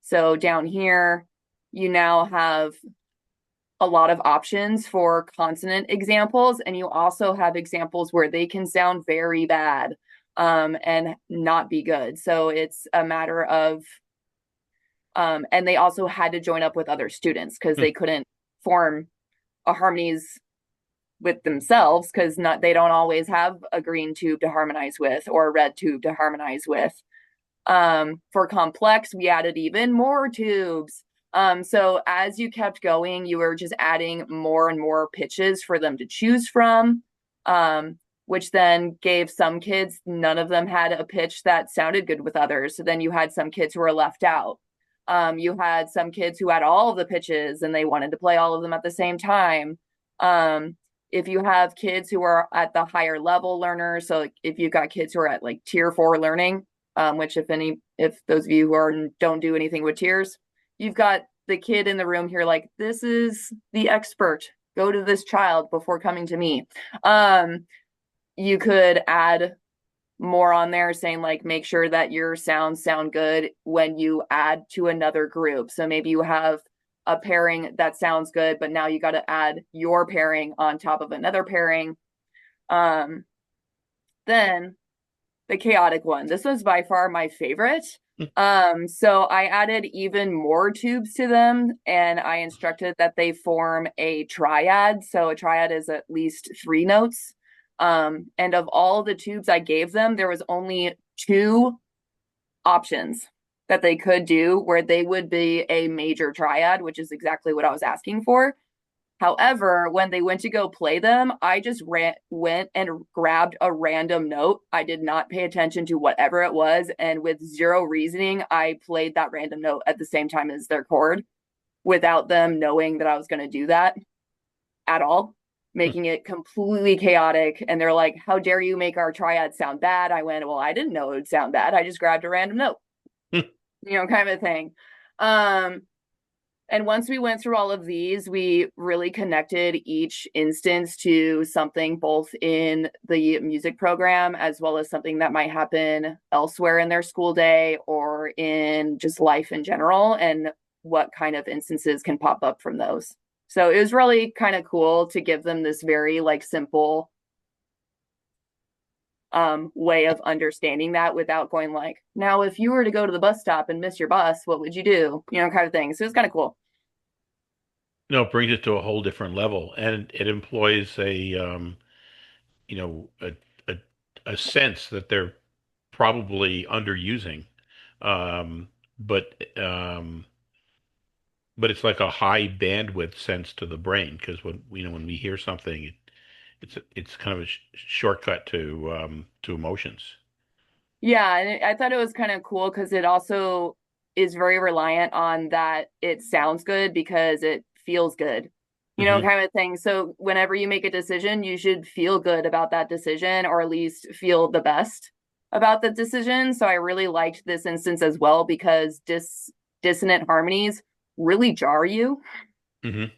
So down here, you now have a lot of options for consonant examples, and you also have examples where they can sound very bad and not be good. So it's a matter of and they also had to join up with other students because they couldn't form a harmonies with themselves because they don't always have a green tube to harmonize with or a red tube to harmonize with. For complex, we added even more tubes. So as you kept going, you were just adding more and more pitches for them to choose from, which then gave some kids, none of them had a pitch that sounded good with others. So then you had some kids who were left out. You had some kids who had all of the pitches and they wanted to play all of them at the same time. If you have kids who are at the higher level learners, so if you've got kids who are at like tier 4 learning, which if those of you who don't do anything with tiers, you've got the kid in the room here like, this is the expert. Go to this child before coming to me. You could add more on there saying like, make sure that your sounds sound good when you add to another group. So maybe you have a pairing that sounds good, but now you got to add your pairing on top of another pairing. Then the chaotic one. This was by far my favorite. So I added even more tubes to them and I instructed that they form a triad. So a triad is at least 3 notes. And of all the tubes I gave them, there was only 2 options that they could do where they would be a major triad, which is exactly what I was asking for. However, when they went to go play them, I just went and grabbed a random note. I did not pay attention to whatever it was. And with zero reasoning, I played that random note at the same time as their chord without them knowing that I was going to do that at all, making it completely chaotic. And they're like, how dare you make our triad sound bad? I went, well, I didn't know it would sound bad. I just grabbed a random note, kind of a thing. And once we went through all of these, we really connected each instance to something both in the music program as well as something that might happen elsewhere in their school day or in just life in general, and what kind of instances can pop up from those. So it was really kind of cool to give them this very like simple way of understanding that without going like, now if you were to go to the bus stop and miss your bus, what would you do? Kind of thing. So it's kind of cool. No, it brings it to a whole different level, and it employs a, a a sense that they're probably underusing, um, but um, but it's like a high bandwidth sense to the brain because when we hear something, it's kind of a shortcut to emotions. Yeah, and I thought it was kind of cool because is very reliant on that it sounds good because it feels good, Mhm. kind of thing. So whenever you make a decision, you should feel good about that decision, or at least feel the best about the decision. So I really liked this instance as well because dissonant harmonies really jar you. Mhm.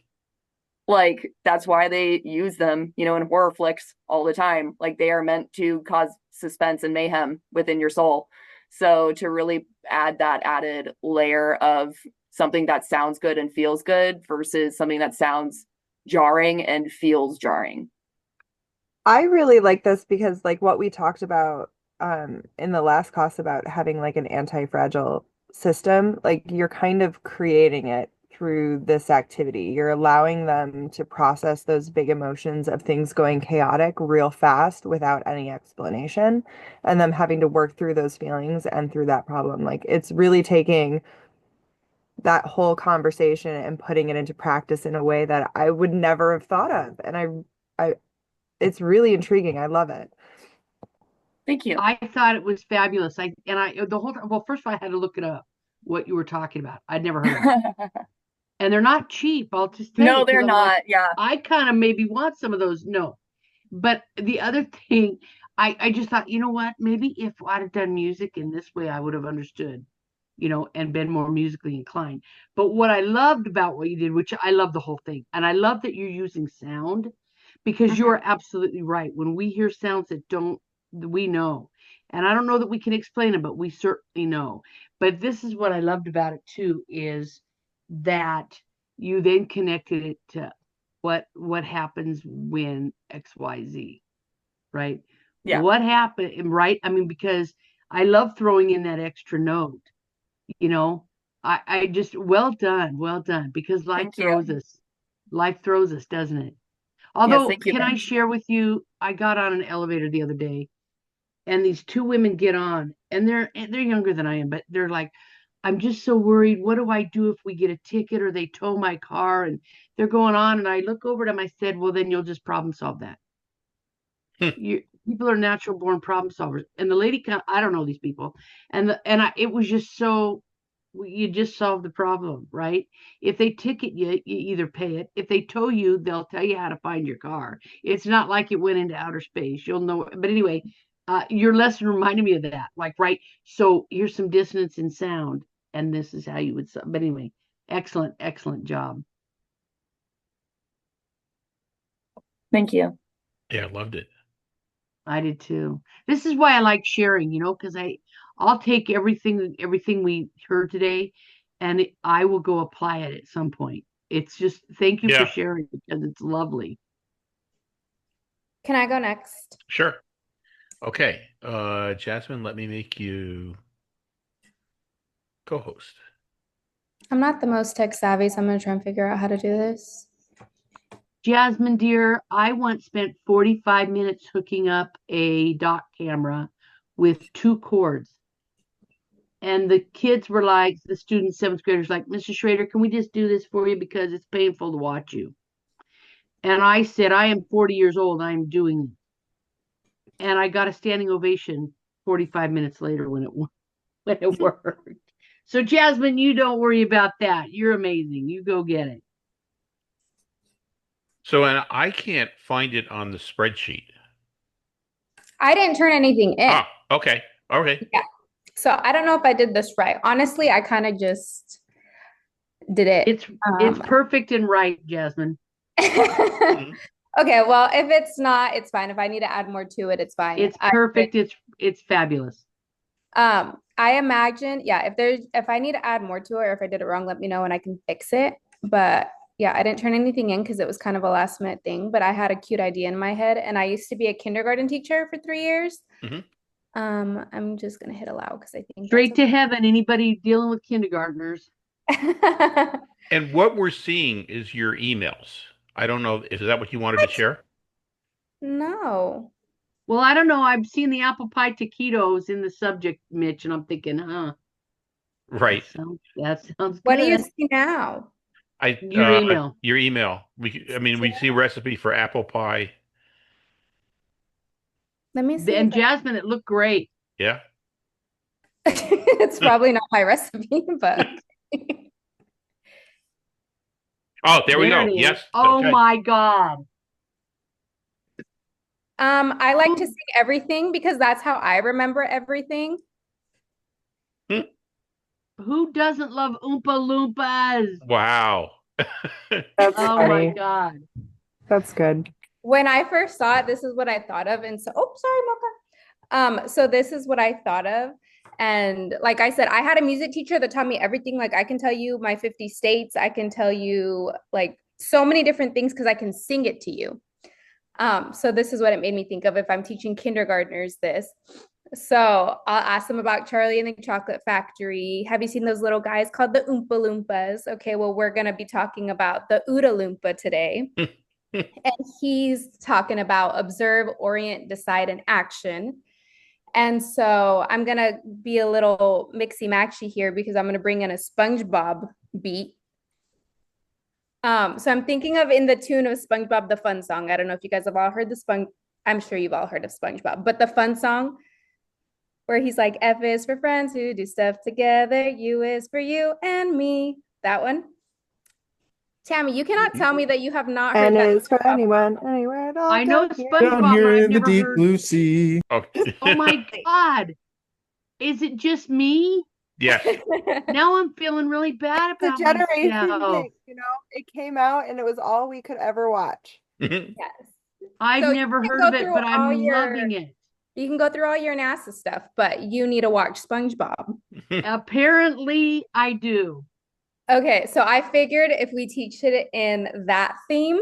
Like that's why they use them, in horror flicks all the time. Like they are meant to cause suspense and mayhem within your soul. So to really add that added layer of something that sounds good and feels good versus something that sounds jarring and feels jarring. I really like this because like what we talked about in the last class about having like an anti-fragile system, like you're kind of creating it through this activity. You're allowing them to process those big emotions of things going chaotic real fast without any explanation and them having to work through those feelings and through that problem. Like it's really taking that whole conversation and putting it into practice in a way that I would never have thought of. And I it's really intriguing. I love it. Thank you. I thought it was fabulous. The whole time, well, first of all, I had to look it up, what you were talking about. I'd never heard of it. And they're not cheap, I'll just tell you, No, because they're I'm like, not. Yeah. I kind of maybe want some of those. No. But the other thing, I just thought, you know what? Maybe if I'd have done music in this way, I would have understood, and been more musically inclined. But what I loved about what you did, which I love the whole thing, and I love that you're using sound because Mhm. you're absolutely right. When we hear sounds we know. And I don't know that we can explain it, but we certainly know. But this is what I loved about it too, is that you then connected it to what happens when XYZ, right? Yeah. What happened, right? I mean, because I love throwing in that extra note, you know. I just well done, because Thank you. life throws us, doesn't it? Yes, Although, thank you can very I much. share with you, I got on an elevator the other day and these two women get on and they're younger than I am, but they're like, I'm just so worried. What do I do if we get a ticket or they tow my car? And they're going on, and I look over at them. I said, well, then you'll just problem solve that. People are natural born problem solvers. And the lady, I don't know these people, it was just so, you just solve the problem, right? If they ticket you, you either pay it. If they tow you, they'll tell you how to find your car. It's not like it went into outer space. You'll know. But anyway, your lesson reminded me of that. Like, right. So here's some dissonance in sound, and this is how you would. But anyway, excellent job. Thank you. Yeah, I loved it. I did too. This is why I like sharing, because I'll take everything we heard today, and I will go apply it at some point. It's just, thank you for Yeah, sharing, because it's lovely. Can I go next? sure. Okay. Jasmine, let me make you co-host. I'm not the most tech savvy, so I'm going to try and figure out how to do this. Jasmine, dear, I once spent 45 minutes hooking up a dock camera with 2 cords. And the kids were like, the students, 7th graders, like, Mrs. Schrader, can we just do this for you because it's painful to watch you? And I said, I am 40 years old. I'm doing it. And I got a standing ovation 45 minutes later when it worked. So Jasmine, you don't worry about that. You're amazing. You go get it. So, and I can't find it on the spreadsheet. I didn't turn anything in. Ah, okay. Okay. Yeah. So I don't know if I did this right. Honestly, I kind of just did it. It's perfect and right, Jasmine. Okay, well, if it's not, it's fine. If I need to add more to it, it's fine. It's perfect. It's fabulous. I imagine, yeah, if I need to add more to it or if I did it wrong, let me know and I can fix it. But yeah, I didn't turn anything in because it was kind of a last minute thing, but I had a cute idea in my head, and I used to be a kindergarten teacher for 3 years. I'm just gonna hit allow because I think Straight to heaven, anybody dealing with kindergartners. And what we're seeing is your emails. I don't know, is that what you wanted to share? No. Well, I don't know. I've seen the apple pie taquitos in the subject, Mitch, and I'm thinking, Right. That sounds good. What do you see now? Your email. Your email. We see a recipe for apple pie. Let me see. And Jasmine, it looked great. Yeah. It's probably not my recipe, but Oh, there we There go. it is. Yes. Oh Okay. my God. I like to sing everything because that's how I remember everything. Who doesn't love Oompa Loompas? Wow. That's Oh my funny. God. That's good. When I first saw it, this is what I thought of. And so, oh, sorry, Mocha. So this is what I thought of. And like I said, I had a music teacher that taught me everything. Like I can tell you my 50 states. I can tell you like so many different things because I can sing it to you. So this is what it made me think of if I'm teaching kindergartners this. So I'll ask them about Charlie and the Chocolate Factory. Have you seen those little guys called the Oompa Loompas? Okay, well, we're going to be talking about the Oodle Loompa today. And he's talking about observe, orient, decide, and action. And so I'm going to be a little mixy-maxy here because I'm going to bring in a SpongeBob beat. So I'm thinking of in the tune of SpongeBob the Fun Song. I don't know if you guys have all heard I'm sure you've all heard of SpongeBob, but the Fun Song where he's like, F is for friends who do stuff together, U is for you and me. That one. Tammy, you cannot tell me that you have not heard And that. is for anyone, anywhere at all. I know down here. Down SpongeBob, here but I've in the never deep heard. blue sea. Oh, Oh my God. Is it just me? yes. Now I'm feeling really bad It's a about generation myself. thing, you know? It came out and it was all we could ever watch. Yes. I've So never you can heard go of it, through but all I'm your- loving it. You can go through all your NASA stuff, but you need to watch SpongeBob. Apparently, I do. Okay, so I figured if we teach it in that theme,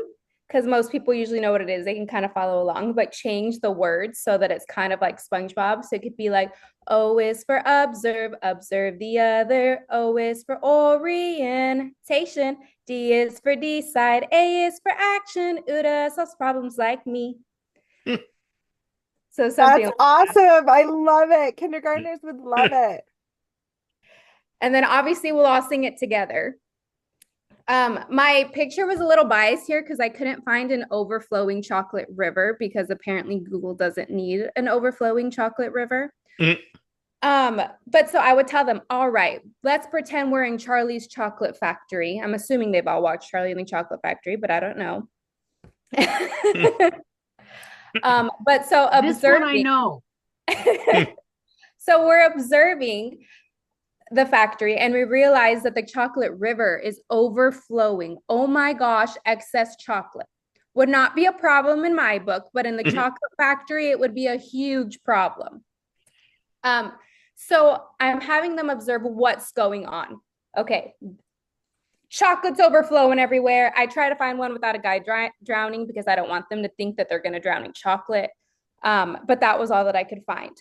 because most people usually know what it is, they can kind of follow along, but change the words so that it's kind of like SpongeBob. So it could be like, O is for observe, observe the other. O is for orientation. D is for decide. A is for action. Uda solves problems like me. So something That's like that. awesome. I love it. Kindergartners would love it. And then obviously we'll all sing it together. My picture was a little biased here because I couldn't find an overflowing chocolate river because apparently Google doesn't need an overflowing chocolate river. But so I would tell them, all right, let's pretend we're in Charlie's Chocolate Factory. I'm assuming they've all watched Charlie and the Chocolate Factory, but I don't know. But so This one I observing, know. so we're observing the factory and we realize that the chocolate river is overflowing. Oh my gosh, excess chocolate. Would not be a problem in my book, but in the chocolate factory, it would be a huge problem. So I'm having them observe what's going on. Okay, chocolate's overflowing everywhere. I try to find one without a guy drowning because I don't want them to think that they're going to drown in chocolate. But that was all that I could find.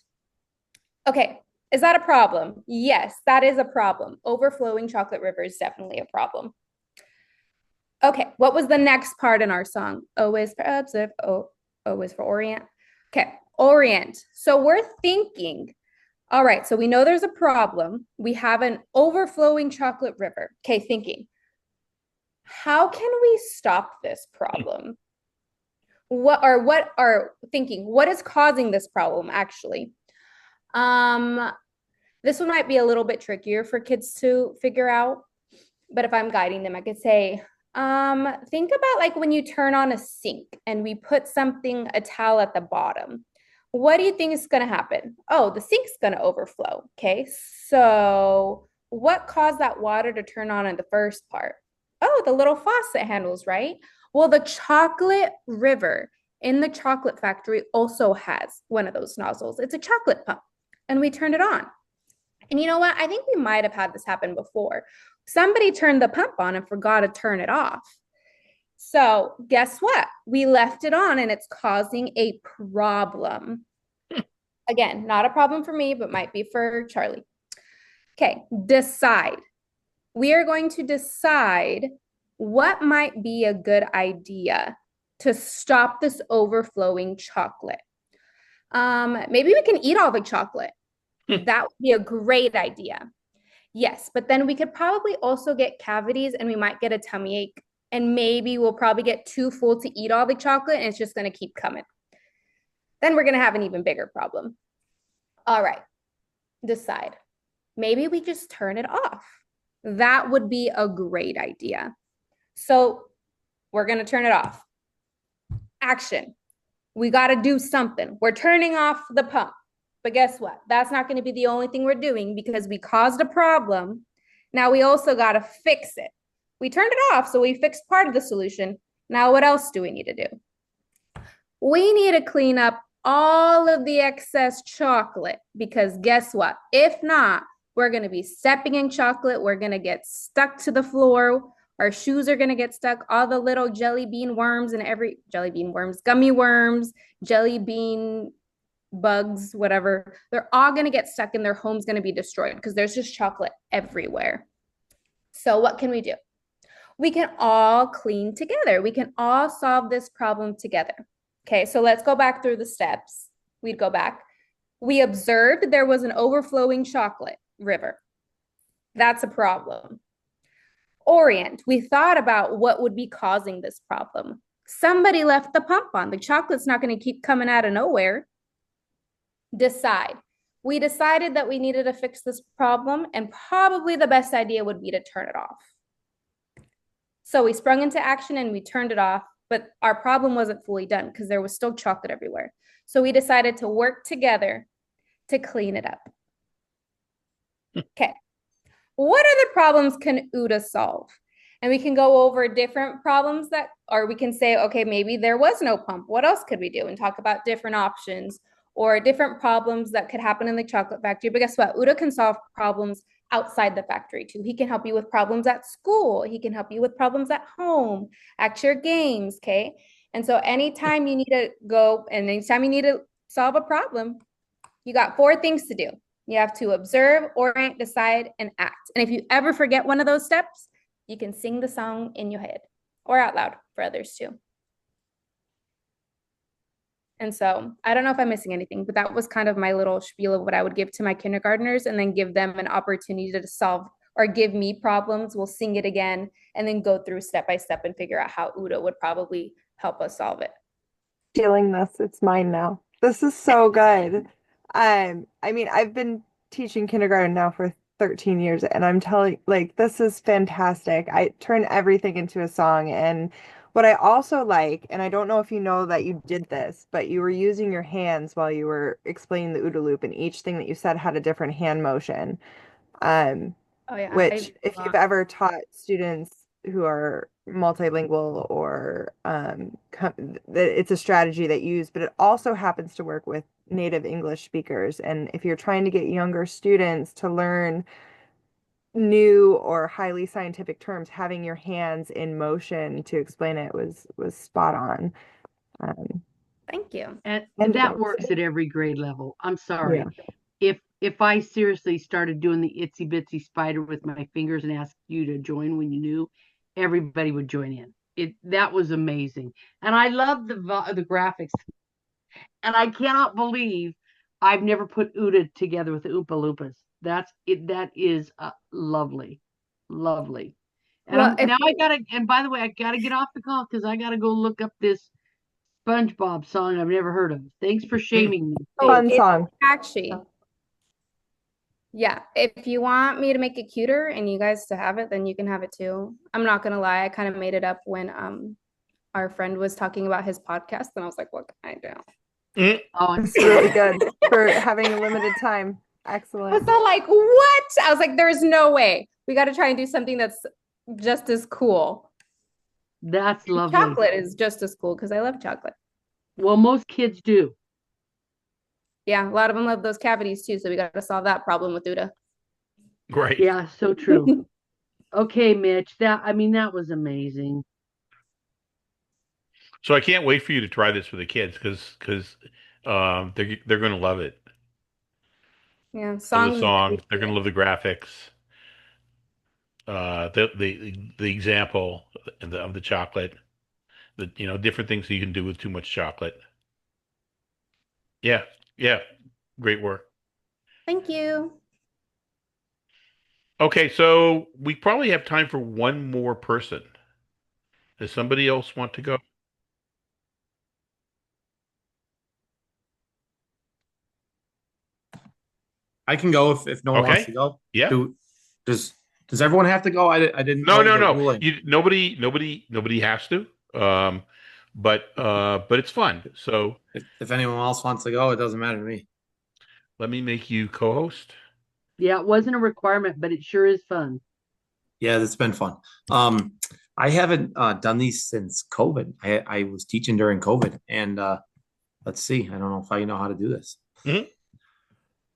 Okay, is that a problem? Yes, that is a problem. Overflowing chocolate river is definitely a problem. Okay, what was the next part in our song? O is for observe, O is for orient. Okay, orient. So we're thinking, all right, so we know there's a problem. We have an overflowing chocolate river. Okay, thinking, how can we stop this problem? What are thinking, what is causing this problem actually? This one might be a little bit trickier for kids to figure out, but if I'm guiding them, I could say, think about like when you turn on a sink and we put a towel at the bottom. What do you think is going to happen? Oh, the sink's going to overflow. Okay, so what caused that water to turn on in the first part? Oh, the little faucet handles, right? Well, the chocolate river in the chocolate factory also has one of those nozzles. It's a chocolate pump, and we turned it on. And you know what? I think we might have had this happen before. Somebody turned the pump on and forgot to turn it off. So guess what? We left it on and it's causing a problem. Again, not a problem for me, but might be for Charlie. Okay, decide. We are going to decide what might be a good idea to stop this overflowing chocolate. Maybe we can eat all the chocolate. That would be a great idea. Yes, but then we could probably also get cavities and we might get a tummy ache. And maybe we'll probably get too full to eat all the chocolate and it's just going to keep coming. Then we're going to have an even bigger problem. All right, decide. Maybe we just turn it off. That would be a great idea. So we're going to turn it off. Action. We got to do something. We're turning off the pump. But guess what? That's not going to be the only thing we're doing because we caused a problem. Now we also got to fix it. We turned it off, so we fixed part of the solution. Now what else do we need to do? We need to clean up all of the excess chocolate because guess what? If not, we're going to be stepping in chocolate. We're going to get stuck to the floor. Our shoes are going to get stuck. All the little jelly bean worms and gummy worms, jelly bean bugs, whatever. They're all going to get stuck and their home's going to be destroyed because there's just chocolate everywhere. So what can we do? We can all clean together. We can all solve this problem together. Okay, so let's go back through the steps. We'd go back. We observed there was an overflowing chocolate river. That's a problem. Orient, we thought about what would be causing this problem. Somebody left the pump on. The chocolate's not going to keep coming out of nowhere. Decide. We decided that we needed to fix this problem, and probably the best idea would be to turn it off. So we sprung into action and we turned it off, but our problem wasn't fully done because there was still chocolate everywhere. So we decided to work together to clean it up. Okay. What other problems can UDA solve? And we can go over different problems or we can say, okay, maybe there was no pump. What else could we do? And talk about different options or different problems that could happen in the chocolate factory. But guess what? UDA can solve problems outside the factory too. He can help you with problems at school. He can help you with problems at home, at your games, okay? And so anytime you need to go and anytime you need to solve a problem, you got 4 things to do. You have to observe, orient, decide, and act. And if you ever forget one of those steps, you can sing the song in your head or out loud for others too. And so I don't know if I'm missing anything, but that was kind of my little spiel of what I would give to my kindergartners and then give them an opportunity to solve or give me problems. We'll sing it again and then go through step by step and figure out how UDA would probably help us solve it. Stealing this, it's mine now. This is so good. I mean, I've been teaching kindergarten now for 13 years, and I'm telling, like, this is fantastic. I turn everything into a song. And what I also like, and I don't know if you know that you did this, but you were using your hands while you were explaining the OODA loop, and each thing that you said had a different hand motion. Oh yeah, Which if you've ever taught students who are multilingual or it's a strategy that you use, but it also happens to work with native English speakers. And if you're trying to get younger students to learn new or highly scientific terms, having your hands in motion to explain it was spot on. Thank you. And And that works at every grade level. I'm sorry. Yeah. If I seriously started doing the itsy bitsy spider with my fingers and asked you to join when you knew, everybody would join in. That was amazing. And I love the graphics. And I cannot believe I've never put UDA together with the Oompa Loompas. That's it. That is lovely, lovely. And Well, and by the way, I gotta get off the call because I gotta go look up this SpongeBob song I've never heard of. Thanks for shaming me. Fun song. Actually, yeah, if you want me to make it cuter and you guys to have it, then you can have it too. I'm not gonna lie, I kind of made it up when our friend was talking about his podcast, and I was like, what can I do? Oh, it's really good for having a limited time. Excellent. I was all like, what? I was like, there's no way. We got to try and do something that's just as cool. That's lovely. Chocolate is just as cool because I love chocolate. Well, most kids do. Yeah, a lot of them love those cavities too, so we got to solve that problem with UDA. Great. Yeah, so true. Okay, Mitch, that was amazing. So I can't wait for you to try this with the kids because they're going to love it. Yeah, Love the song. They're going to love the graphics. The example of the chocolate. Different things you can do with too much chocolate. Yeah, yeah, great work. Thank you. Okay, so we probably have time for one more person. Does somebody else want to go? I can go if no one wants Okay. to go. Yeah. Do does does everyone have to go? I didn't No, know no, the no. ruling. Nobody has to. But it's fun. So If anyone else wants to go, it doesn't matter to me. let me make you co-host. Yeah, it wasn't a requirement, but it sure is fun. Yeah, it's been fun. I haven't done these since COVID. I was teaching during COVID, and let's see. I don't know if I know how to do this. Mhm.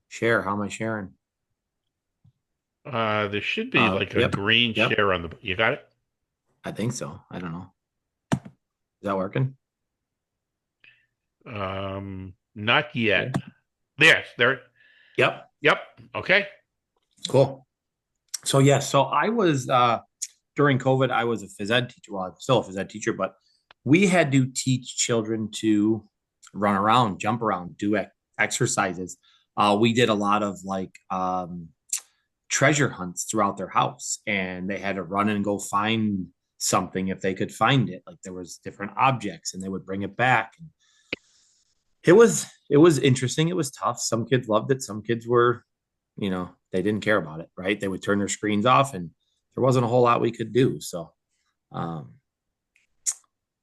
Share. How am I sharing? There should be like a Yep, green yep. share on the. You got it? I think so. I don't know. Is that working? Not yet. Yes, there. Yep. Yep. Okay. Cool. So yeah, so I was during COVID, I was a phys ed teacher. Well, I'm still a phys ed teacher, but we had to teach children to run around, jump around, do exercises. We did a lot of like treasure hunts throughout their house, and they had to run and go find something if they could find it. Like there was different objects, and they would bring it back. And it was interesting. It was tough. Some kids loved it. Some kids were, they didn't care about it. Right? They would turn their screens off, and there wasn't a whole lot we could do. So, um,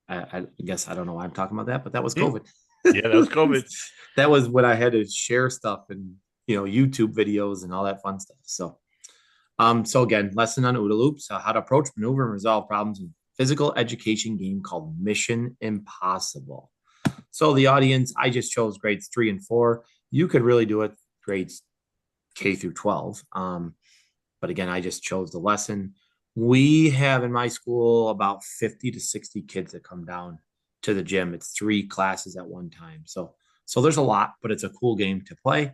I guess I don't know why I'm talking about that, but that was COVID. Yeah, that was COVID. That was when I had to share stuff and YouTube videos and all that fun stuff. So again, lesson on OODA loops: how to approach, maneuver, and resolve problems in physical education game called Mission Impossible. So the audience, I just chose grades 3 and 4. You could really do it grades K through 12. But again, I just chose the lesson. We have in my school about 50 to 60 kids that come down to the gym. It's 3 classes at one time. So there's a lot, but it's a cool game to play.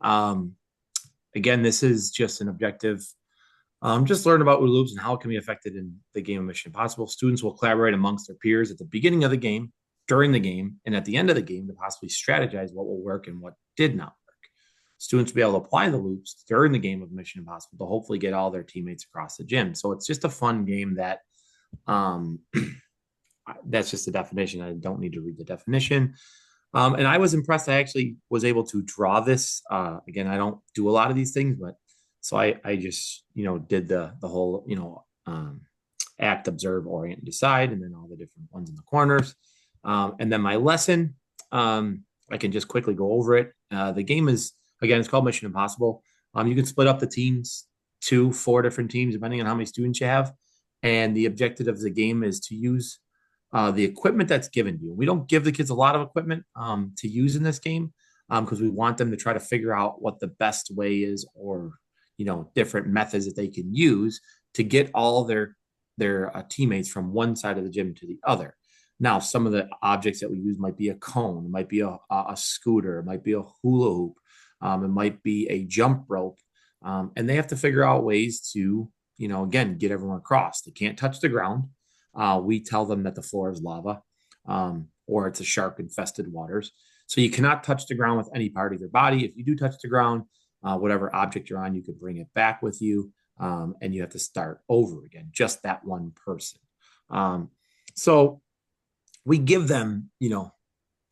Again, this is just an objective. Just learn about OODA loops and how it can be affected in the game of Mission Impossible. Students will collaborate amongst their peers at the beginning of the game, during the game, and at the end of the game to possibly strategize what will work and what did not work. Students will be able to apply the loops during the game of Mission Impossible to hopefully get all their teammates across the gym. So it's just a fun game that that's just the definition. I don't need to read the definition. And I was impressed. I actually was able to draw this. Again, I don't do a lot of these things, but so I just, did the whole, act, observe, orient, decide, and then all the different ones in the corners. And then my lesson, I can just quickly go over it. The game is, again, it's called Mission Impossible. You can split up the teams to 4 different teams, depending on how many students you have. And the objective of the game is to use the equipment that's given to you. We don't give the kids a lot of equipment to use in this game because we want them to try to figure out what the best way is, or different methods that they can use to get all their teammates from one side of the gym to the other. Now, some of the objects that we use might be a cone, it might be a scooter, it might be a hula hoop, it might be a jump rope, and they have to figure out ways to, again, get everyone across. They can't touch the ground. We tell them that the floor is lava, or it's a shark-infested waters. So you cannot touch the ground with any part of your body. If you do touch the ground, whatever object you're on, you could bring it back with you, and you have to start over again, just that one person. So we give them,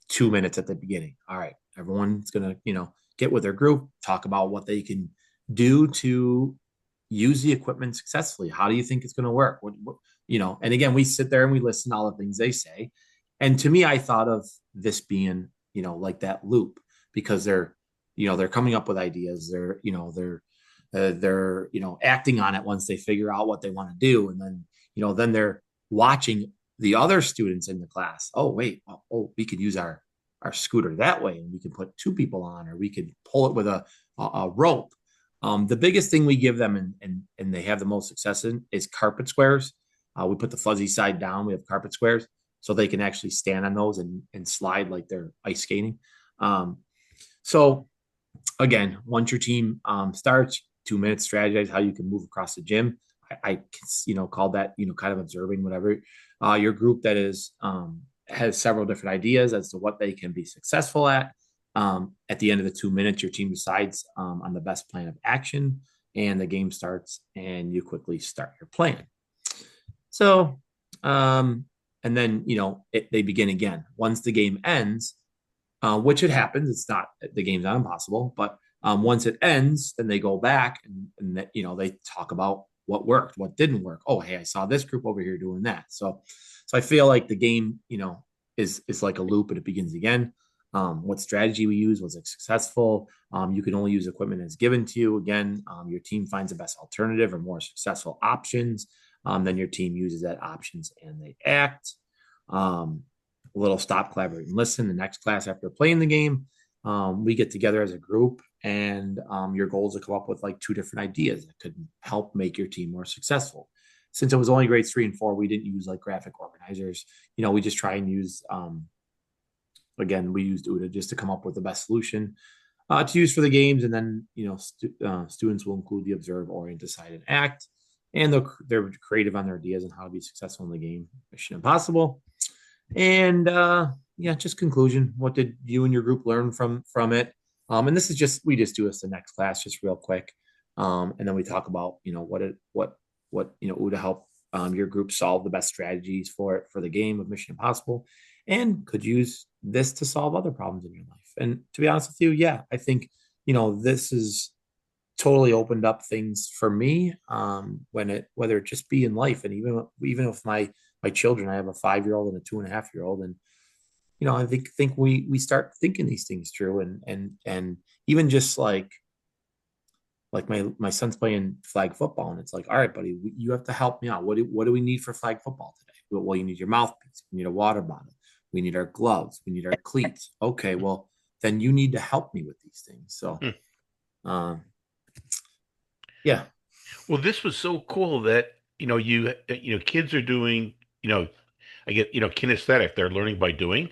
2 minutes at the beginning. All right, everyone's going to, get with their group, talk about what they can do to use the equipment successfully. How do you think it's going to work? And again, we sit there and we listen to all the things they say. And to me, I thought of this being, like that loop, because they're coming up with ideas. They're acting on it once they figure out what they want to do. And then, then they're watching the other students in the class. Oh, wait, we could use our scooter that way, and we can put 2 people on, or we could pull it with a rope. The biggest thing we give them and they have the most success in is carpet squares. We put the fuzzy side down. We have carpet squares so they can actually stand on those and slide like they're ice skating. So again, once your team starts, 2 minutes, strategize how you can move across the gym. I call that, kind of observing whatever your group that is has several different ideas as to what they can be successful at. At the end of the 2 minutes, your team decides on the best plan of action, and the game starts, and you quickly start your plan. So, and then, they begin again. Once the game ends, which it happens, the game's not impossible, but Once it ends, then they go back and that, they talk about what worked, what didn't work. Oh, hey, I saw this group over here doing that. So I feel like the game, is like a loop and it begins again. What strategy we use, was it successful? You can only use equipment as given to you. Again, your team finds the best alternative or more successful options. Then your team uses that options and they act. A little stop, collaborate, and listen. The next class after playing the game, we get together as a group, and your goal is to come up with like 2 different ideas that could help make your team more successful. Since it was only grades 3 and 4, we didn't use like graphic organizers. We just try and use, again, we used UDA just to come up with the best solution to use for the games. And then, students will include the observe, orient, decide, and act. And they're creative on their ideas on how to be successful in the game. Mission Impossible. And yeah, just conclusion. What did you and your group learn from it? And this is just, we just do this the next class, just real quick. And then we talk about, what UDA help your group solve the best strategies for the game of Mission Impossible, and could use this to solve other problems in your life. And to be honest with you, yeah, I think this is totally opened up things for me, whether it just be in life, and even with my children. I have a 5-year-old and a 2.5-year-old, and I think we start thinking these things through, and even just like my son's playing flag football, and it's like, all right, buddy, you have to help me out. What do we need for flag football today? Well, you need your mouthpiece, we need a water bottle, we need our gloves, we need our cleats. Okay, well, then you need to help me with these things. So yeah. Well, this was so cool that kids are doing, I get, kinesthetic. They're learning by doing,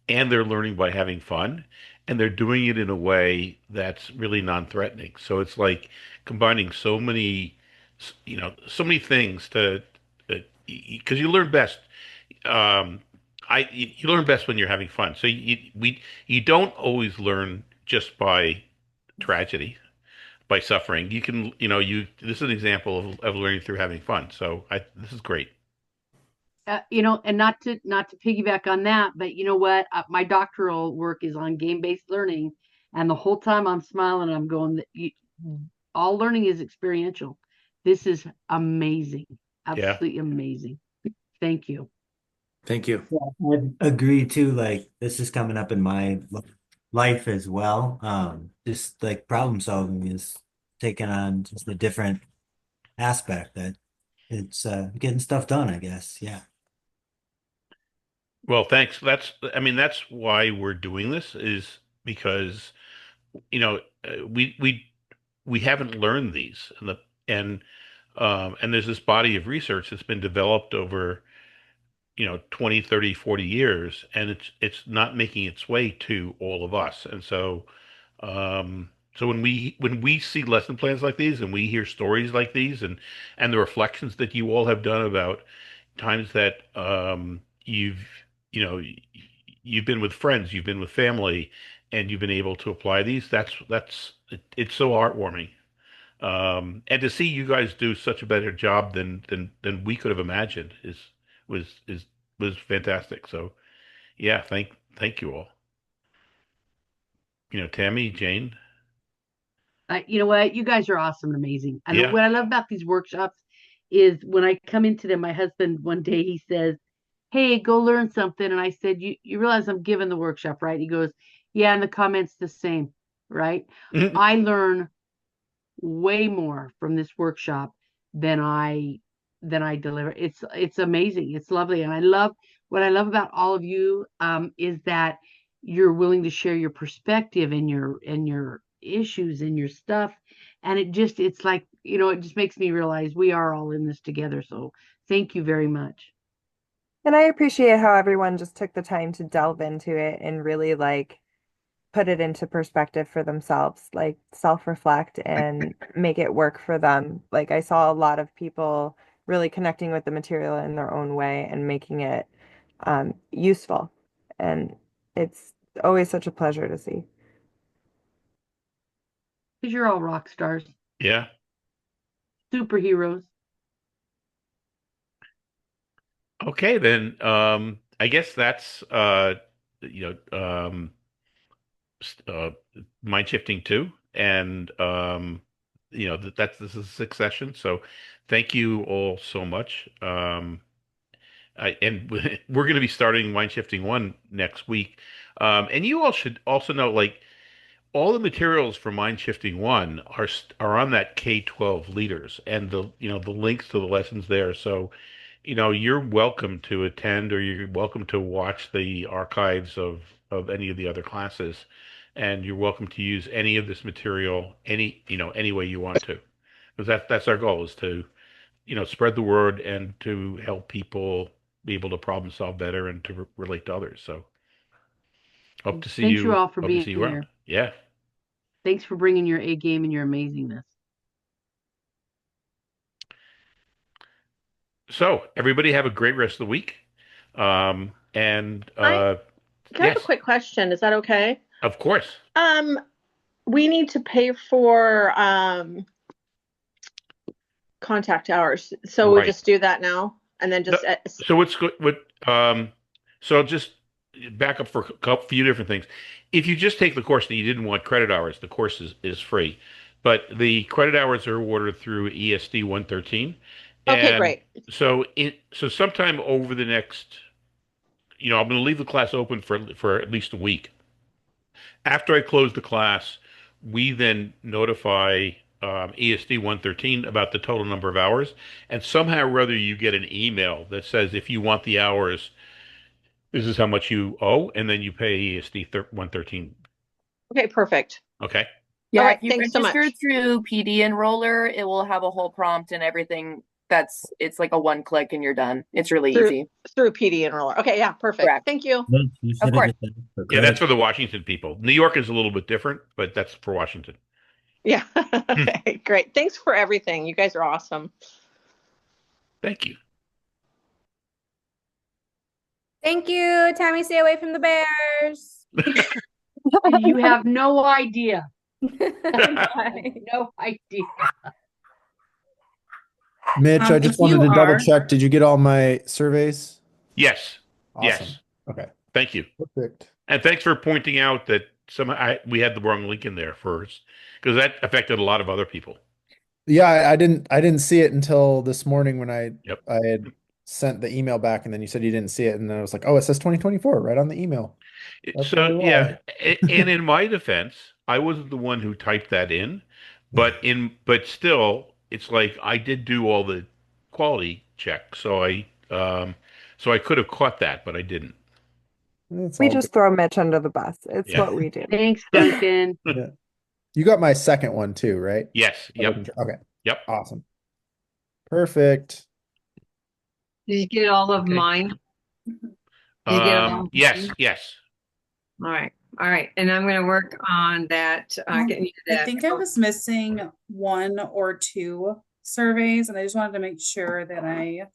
and they're learning by having fun, and they're doing it in a way that's really non-threatening. So it's like combining so many things to, because you learn best. Um, you learn best when you're having fun. So you don't always learn just by tragedy, by suffering. You can, this is an example of learning through having fun. So this is great. And not to piggyback on that, but you know what? My doctoral work is on game-based learning, and the whole time I'm smiling, I'm going, all learning is experiential. This is amazing, Yeah. absolutely amazing. Thank you. Thank you. Yeah, I agree too. Like this is coming up in my life as well. Just like problem solving is taking on just a different aspect that it's getting stuff done, I guess. Yeah. Well, thanks. That's why we're doing this, is because, we haven't learned these, and there's this body of research that's been developed over, 20, 30, 40 years, and it's not making its way to all of us. And so when we see lesson plans like these, and we hear stories like these, and the reflections that you all have done about times that you know you've been with friends, you've been with family, and you've been able to apply these, it's so heartwarming. And to see you guys do such a better job than we could have imagined was is was fantastic. So yeah, thank you all. Tammy, Jane. You know what? You guys are awesome and amazing. And Yeah. what I love about these workshops is when I come into them, my husband one day he says, "Hey, go learn something." And I said, "You realize I'm giving the workshop, right?" He goes, "Yeah," and the comment's the same, right? I learn way more from this workshop than I deliver. It's amazing. It's lovely. And what I love about all of you is that you're willing to share your perspective and your issues and your stuff. And it's like, it just makes me realize we are all in this together. So thank you very much. And I appreciate how everyone just took the time to delve into it and really like put it into perspective for themselves, like self-reflect and make it work for them. Like I saw a lot of people really connecting with the material in their own way and making it useful. And it's always such a pleasure to see. Because you're all rock stars, Yeah. superheroes. Okay, then I guess that's you know mind shifting too. and this is a succession. So thank you all so much. And we're going to be starting Mind Shifting 1 next week. And you all should also know, like, all the materials for Mind Shifting 1 are on that K-12 leaders and the links to the lessons there. So, you're welcome to attend, or you're welcome to watch the archives of any of the other classes, and you're welcome to use any of this material any way you want to. Because that's our goal, is to spread the word and to help people be able to problem solve better and to relate to others. So hope to see Thanks you you. all for Hope to being see you around. here. Yeah. Thanks for bringing your A game and your amazingness. So everybody have a great rest of the week. And Can I have a yes, quick question? Is that okay? of course. We need to pay for contact hours, so we'll Right. just do that now, and then just So what's good? So I'll just back up for a few different things. If you just take the course and you didn't want credit hours, the course is free, but the credit hours are awarded through ESD 113. Okay, And great. so sometime over the next, I'm going to leave the class open for at least a week. After I close the class, we then notify ESD 113 about the total number of hours, and somehow or other you get an email that says if you want the hours, this is how much you owe, and then you pay ESD 113. Okay, perfect. Okay. Yeah, All right, if you thanks so register much. through PD Enroller, it will have a whole prompt and everything. It's like a one click and you're done. It's really easy. Through PD Enroller. Okay, yeah, perfect. Correct. Thank you. Of course. Yeah, that's for the Washington people. New York is a little bit different, but that's for Washington. Yeah. Okay, great. Thanks for everything. You guys are awesome. Thank you. Thank you. Tammy, stay away from the bears. You have no idea. Bye. No idea. Mitch, I just If wanted you to double are, check. Did you get all my surveys? Yes. Awesome. Yes. Okay. Thank you. Perfect. And thanks for pointing out that we had the wrong link in there first, because that affected a lot of other people. Yeah, I didn't see it until this morning when I Yep. had sent the email back, and then you said you didn't see it, and then I was like, oh, it says 2024 right on the email. That's So probably yeah, why. and in my defense, I wasn't the one who typed that in, but still, it's like I did do all the quality checks, so I could have caught that, but I didn't. It's We all just good. throw Mitch under the bus. It's Yeah. what we do. Thanks, Duncan. Yeah. You got my second one too, right? Yes. Yep. Okay. Yep. Awesome. Perfect. Did you get all of Okay. mine? Did you get it all? Yes. Yes. All right. All right. And I'm going to work on that. Getting you I that. think I was missing one or two surveys, and I just wanted to make sure that I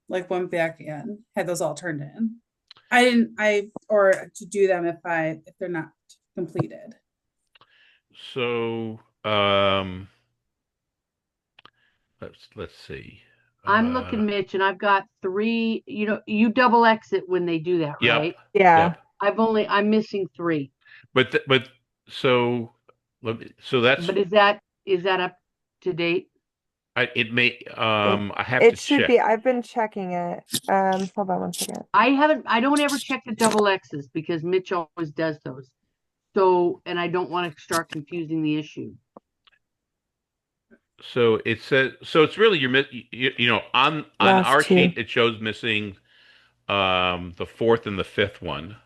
like went back in, had those all turned in. Or to do them if they're not completed. So, let's see. I'm looking, Mitch, and I've got 3. You double exit when they do that, Yep. right? Yeah. Yep. I'm missing 3. But so that's But is that up to date? it may I have It to should check. be. I've been checking it. Hold on one second. I don't ever check the double X's because Mitch always does those. So, and I don't want to start confusing the issue. So it says it's really on Last our two. sheet it shows missing the fourth and the fifth one.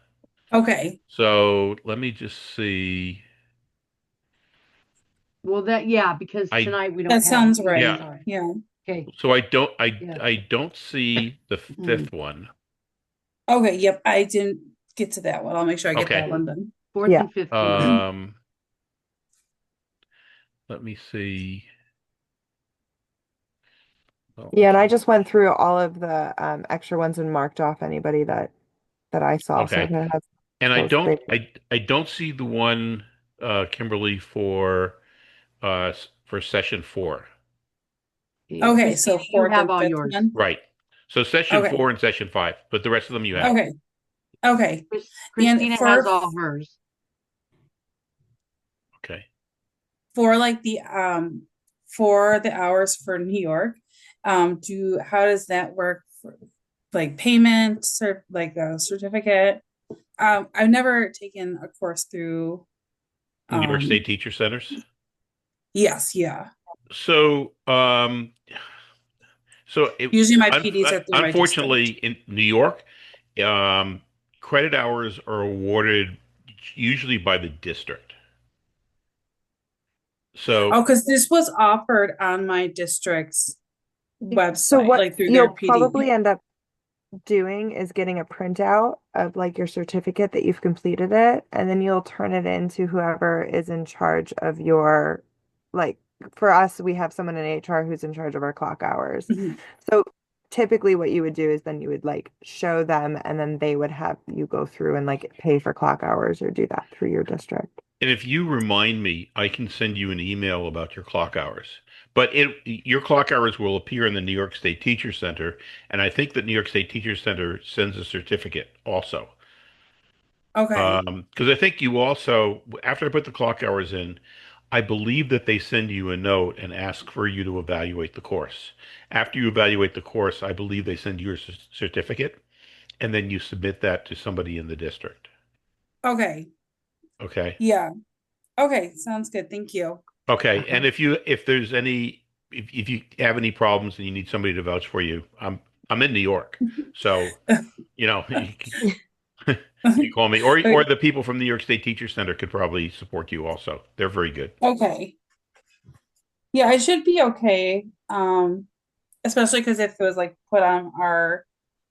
Okay. So let me just see. Well, because tonight we don't That have sounds any right. Yeah. Yeah. Okay. So I Yeah. don't see the fifth one. Okay. Yep. I didn't get to that one. I'll make sure I get Okay. that one done. 4th and 5th. Let me see. Oh, Yeah, and I just went through all of the extra ones and marked off anybody that I saw. So okay. that has And I those don't big- I don't see the one Kimberly for session 4. Okay, so Christina, you fourth have and all fifth yours. one. Right. So session Okay. 4 and session 5, but the rest of them you have. Okay. Okay. Christina for has all hers. Okay. for like for the hours for New York, how does that work for like payment, like a certificate? I've never taken a course through New York State Teacher Centers. yes, yeah. So, Usually my PDs are through my unfortunately, district. in New York, um, credit hours are awarded usually by the district. So, Oh, because this was offered on my district's So website, what like through their you'll PD. probably end up doing is getting a printout of like your certificate that you've completed it, and then you'll turn it in to whoever is in charge of your, like for us, we have someone in HR who's in charge of our clock hours. Mhm. So typically what you would do is then you would like show them and then they would have you go through and like pay for clock hours or do that through your district. and if you remind me, I can send you an email about your clock hours. But your clock hours will appear in the New York State Teacher Center, and I think that New York State Teacher Center sends a certificate also. Okay. Because I think you also, after I put the clock hours in, I believe that they send you a note and ask for you to evaluate the course. After you evaluate the course, I believe they send you a certificate, and then you submit that to somebody in the district. Okay. Okay. Yeah. Okay. Sounds good. Thank you. Okay. And if there's any if you have any problems and you need somebody to vouch for you, I'm in New York, so you can call me, or the people from New York State Teacher Center could probably support you also. They're very good. Okay. Yeah, I should be okay. Especially because if it was like put on our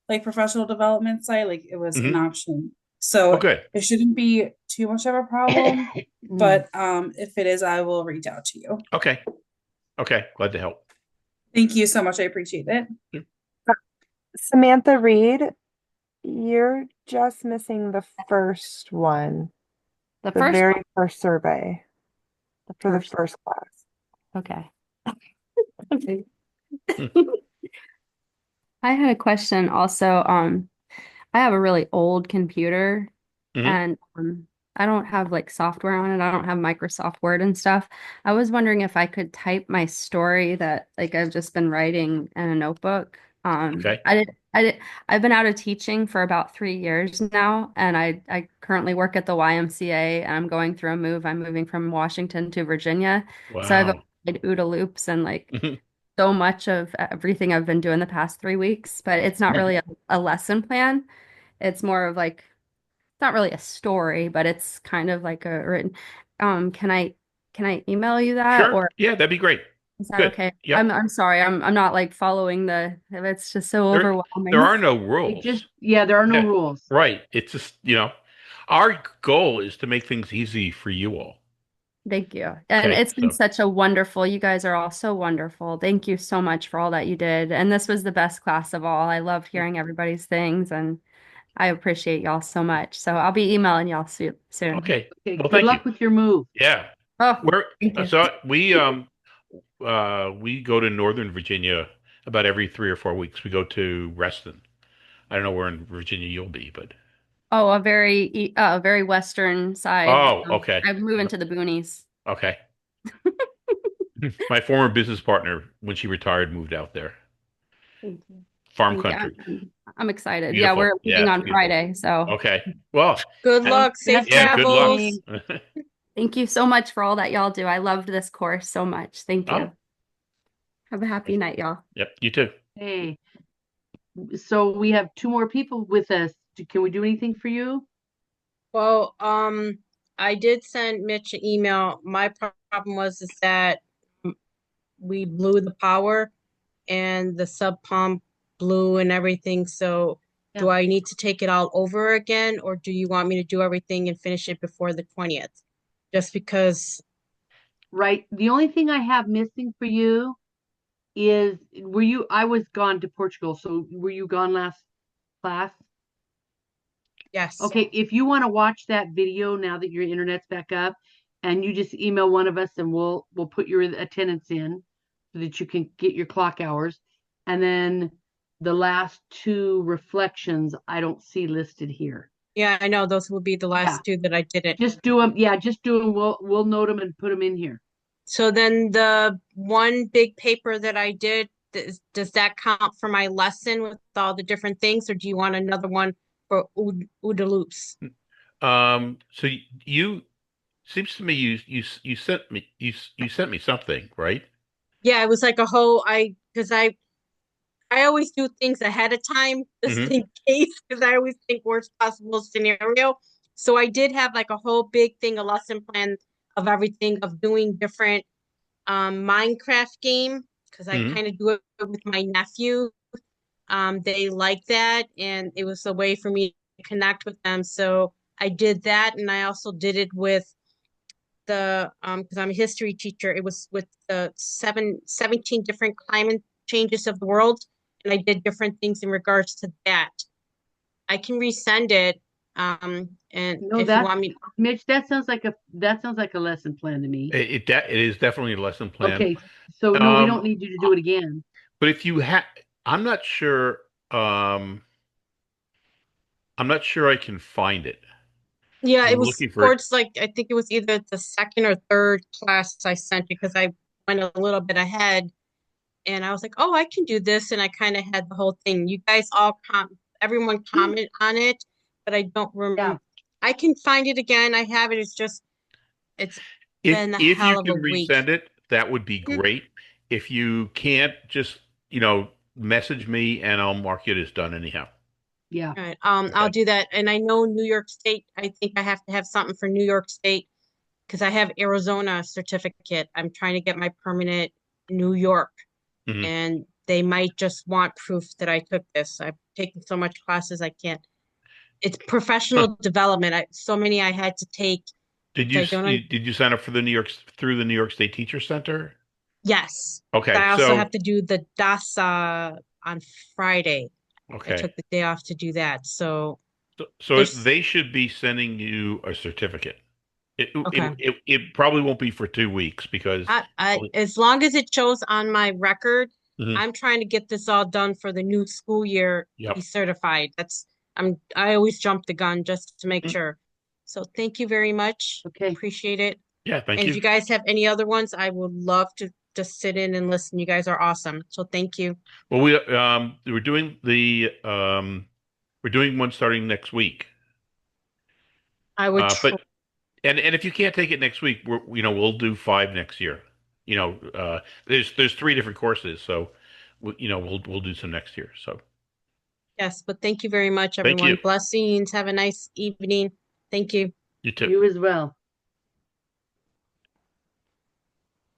like professional development site, like it was an Hmm. option. Oh, So good. it shouldn't be too much of a problem. But if it is, I will reach out to you. Okay. Okay. Glad to help. Thank you so much. I appreciate it. Samantha Reed, you're just missing the first one, The the first very first survey the for the first. first class. Okay. Okay. I had a question also. I have a really old computer Hmm. and I don't have like software on it. I don't have Microsoft Word and stuff. I was wondering if I could type my story that like I've just been writing in a notebook. Okay. I've been out of teaching for about 3 years now, and I currently work at the YMCA and I'm going through a move. I'm moving from Washington to Virginia. So I've Wow. applied OODA loops and like so much of everything I've been doing the past 3 weeks, but it's not really a lesson plan. It's more of like it's not really a story, but it's kind of like a written. Can I email you that Sure. or Yeah, that'd be great. is that Good. okay? Yep. I'm sorry. I'm not like following it's just so There overwhelming. are no It just rules. there are no Yeah. rules. Right. It's just, our goal is to make things easy for you all. Thank you. And Okay. it's been So, such a wonderful, you guys are all so wonderful. Thank you so much for all that you did. And this was the best class of all. I loved hearing everybody's things and I appreciate y'all so much. So I'll be emailing y'all soon. okay. Okay, Well, good thank you. luck with your move. Yeah. Oh, We're thank you. so we go to Northern Virginia about every 3 or 4 weeks. We go to Reston. I don't know where in Virginia you'll be, but Oh, a very western side. oh, okay. I'm moving to the boonies. Okay. My former business partner, when she retired, moved out there. Thank you. Farm Thank you. country. I'm excited. Yeah, Beautiful. we're Yeah, leaving it's on beautiful. Friday, so Okay. Well, Good luck. Safe yeah, good luck. travels. thank you so much for all that y'all do. I loved this course so much. Thank Oh, you. Have a happy night, y'all. yep, you too. Hey, so we have two more people with us. Can we do anything for you? Well, I did send Mitch an email. My problem was is that we blew the power and the sub pump blew and everything. So do I need to take it all over again, or do you want me to do everything and finish it before the 20th? Just because. Right. The only thing I have missing for you is I was gone to Portugal, so were you gone last class? Yes. Okay, if you want to watch that video now that your internet's back up, and you just email one of us and we'll put your attendance in so that you can get your clock hours. And then the last two reflections I don't see listed here. Yeah, I know those will be the last two that I didn't. Just do them. Yeah, just do them. We'll note them and put them in here. So then the one big paper that I did, does that count for my lesson with all the different things, or do you want another one for OODA loops? So you seems to me you sent me you sent me something, right? Yeah, it was like a whole because I always do things ahead of time just Hmm. in case because I always think worst possible scenario. So I did have like a whole big thing, a lesson plan of everything of doing different Minecraft game because I Hmm. kind of do it with my nephew. They like that, and it was a way for me to connect with them. So I did that, and I also did it with the because I'm a history teacher. It was with the 17 different climate changes of the world, and I did different things in regards to that. I can resend it, and No, if you that want me, Mitch, that sounds like a lesson plan to me. It is definitely a lesson plan. Okay, so no, we don't Um, need you to do it again. but if you have, I'm not sure. I'm not sure I can find it. yeah, it I'm was looking for it. towards like I think it was either the second or third class I sent you because I went a little bit ahead and I was like, oh, I can do this. And I kind of had the whole thing. You guys everyone comment on it, but I don't remember. I can find it again. I have it. It's been a If you hell of a can week. resend it, that would be Mhm. great. If you can't, just message me and I'll mark it as done anyhow. Yeah. All right. I'll Okay. do that. And I know New York State, I think I have to have something for New York State because I have Arizona certificate. I'm trying to get my permanent New York. Hmm. And they might just want proof that I took this. I've taken so much classes I can't. It's Huh. professional development. So many I had to take, Did which you I don't. did you sign up for the New York through the New York State Teacher Center? Yes, Okay, I also so have to do the DASA on Friday. I okay, took the day off to do that. So so there's they should be sending you a certificate. okay. It probably won't be for 2 weeks because. As long as it shows on my record, Mhm. I'm trying to get this all done for the new school year to be Yep. certified. I always jump the gun just to make Mm. sure. So thank you very much. Okay. Appreciate it. Yeah, thank And if you. you guys have any other ones, I would love to just sit in and listen. You guys are awesome. So thank you. Well, we're doing one starting next week. I would But tr and if you can't take it next week, we'll do 5 next year. There's 3 different courses, so we'll do some next year. So yes, but thank you very much, thank you. everyone. Blessings. Have a nice evening. Thank you. You too. You as well.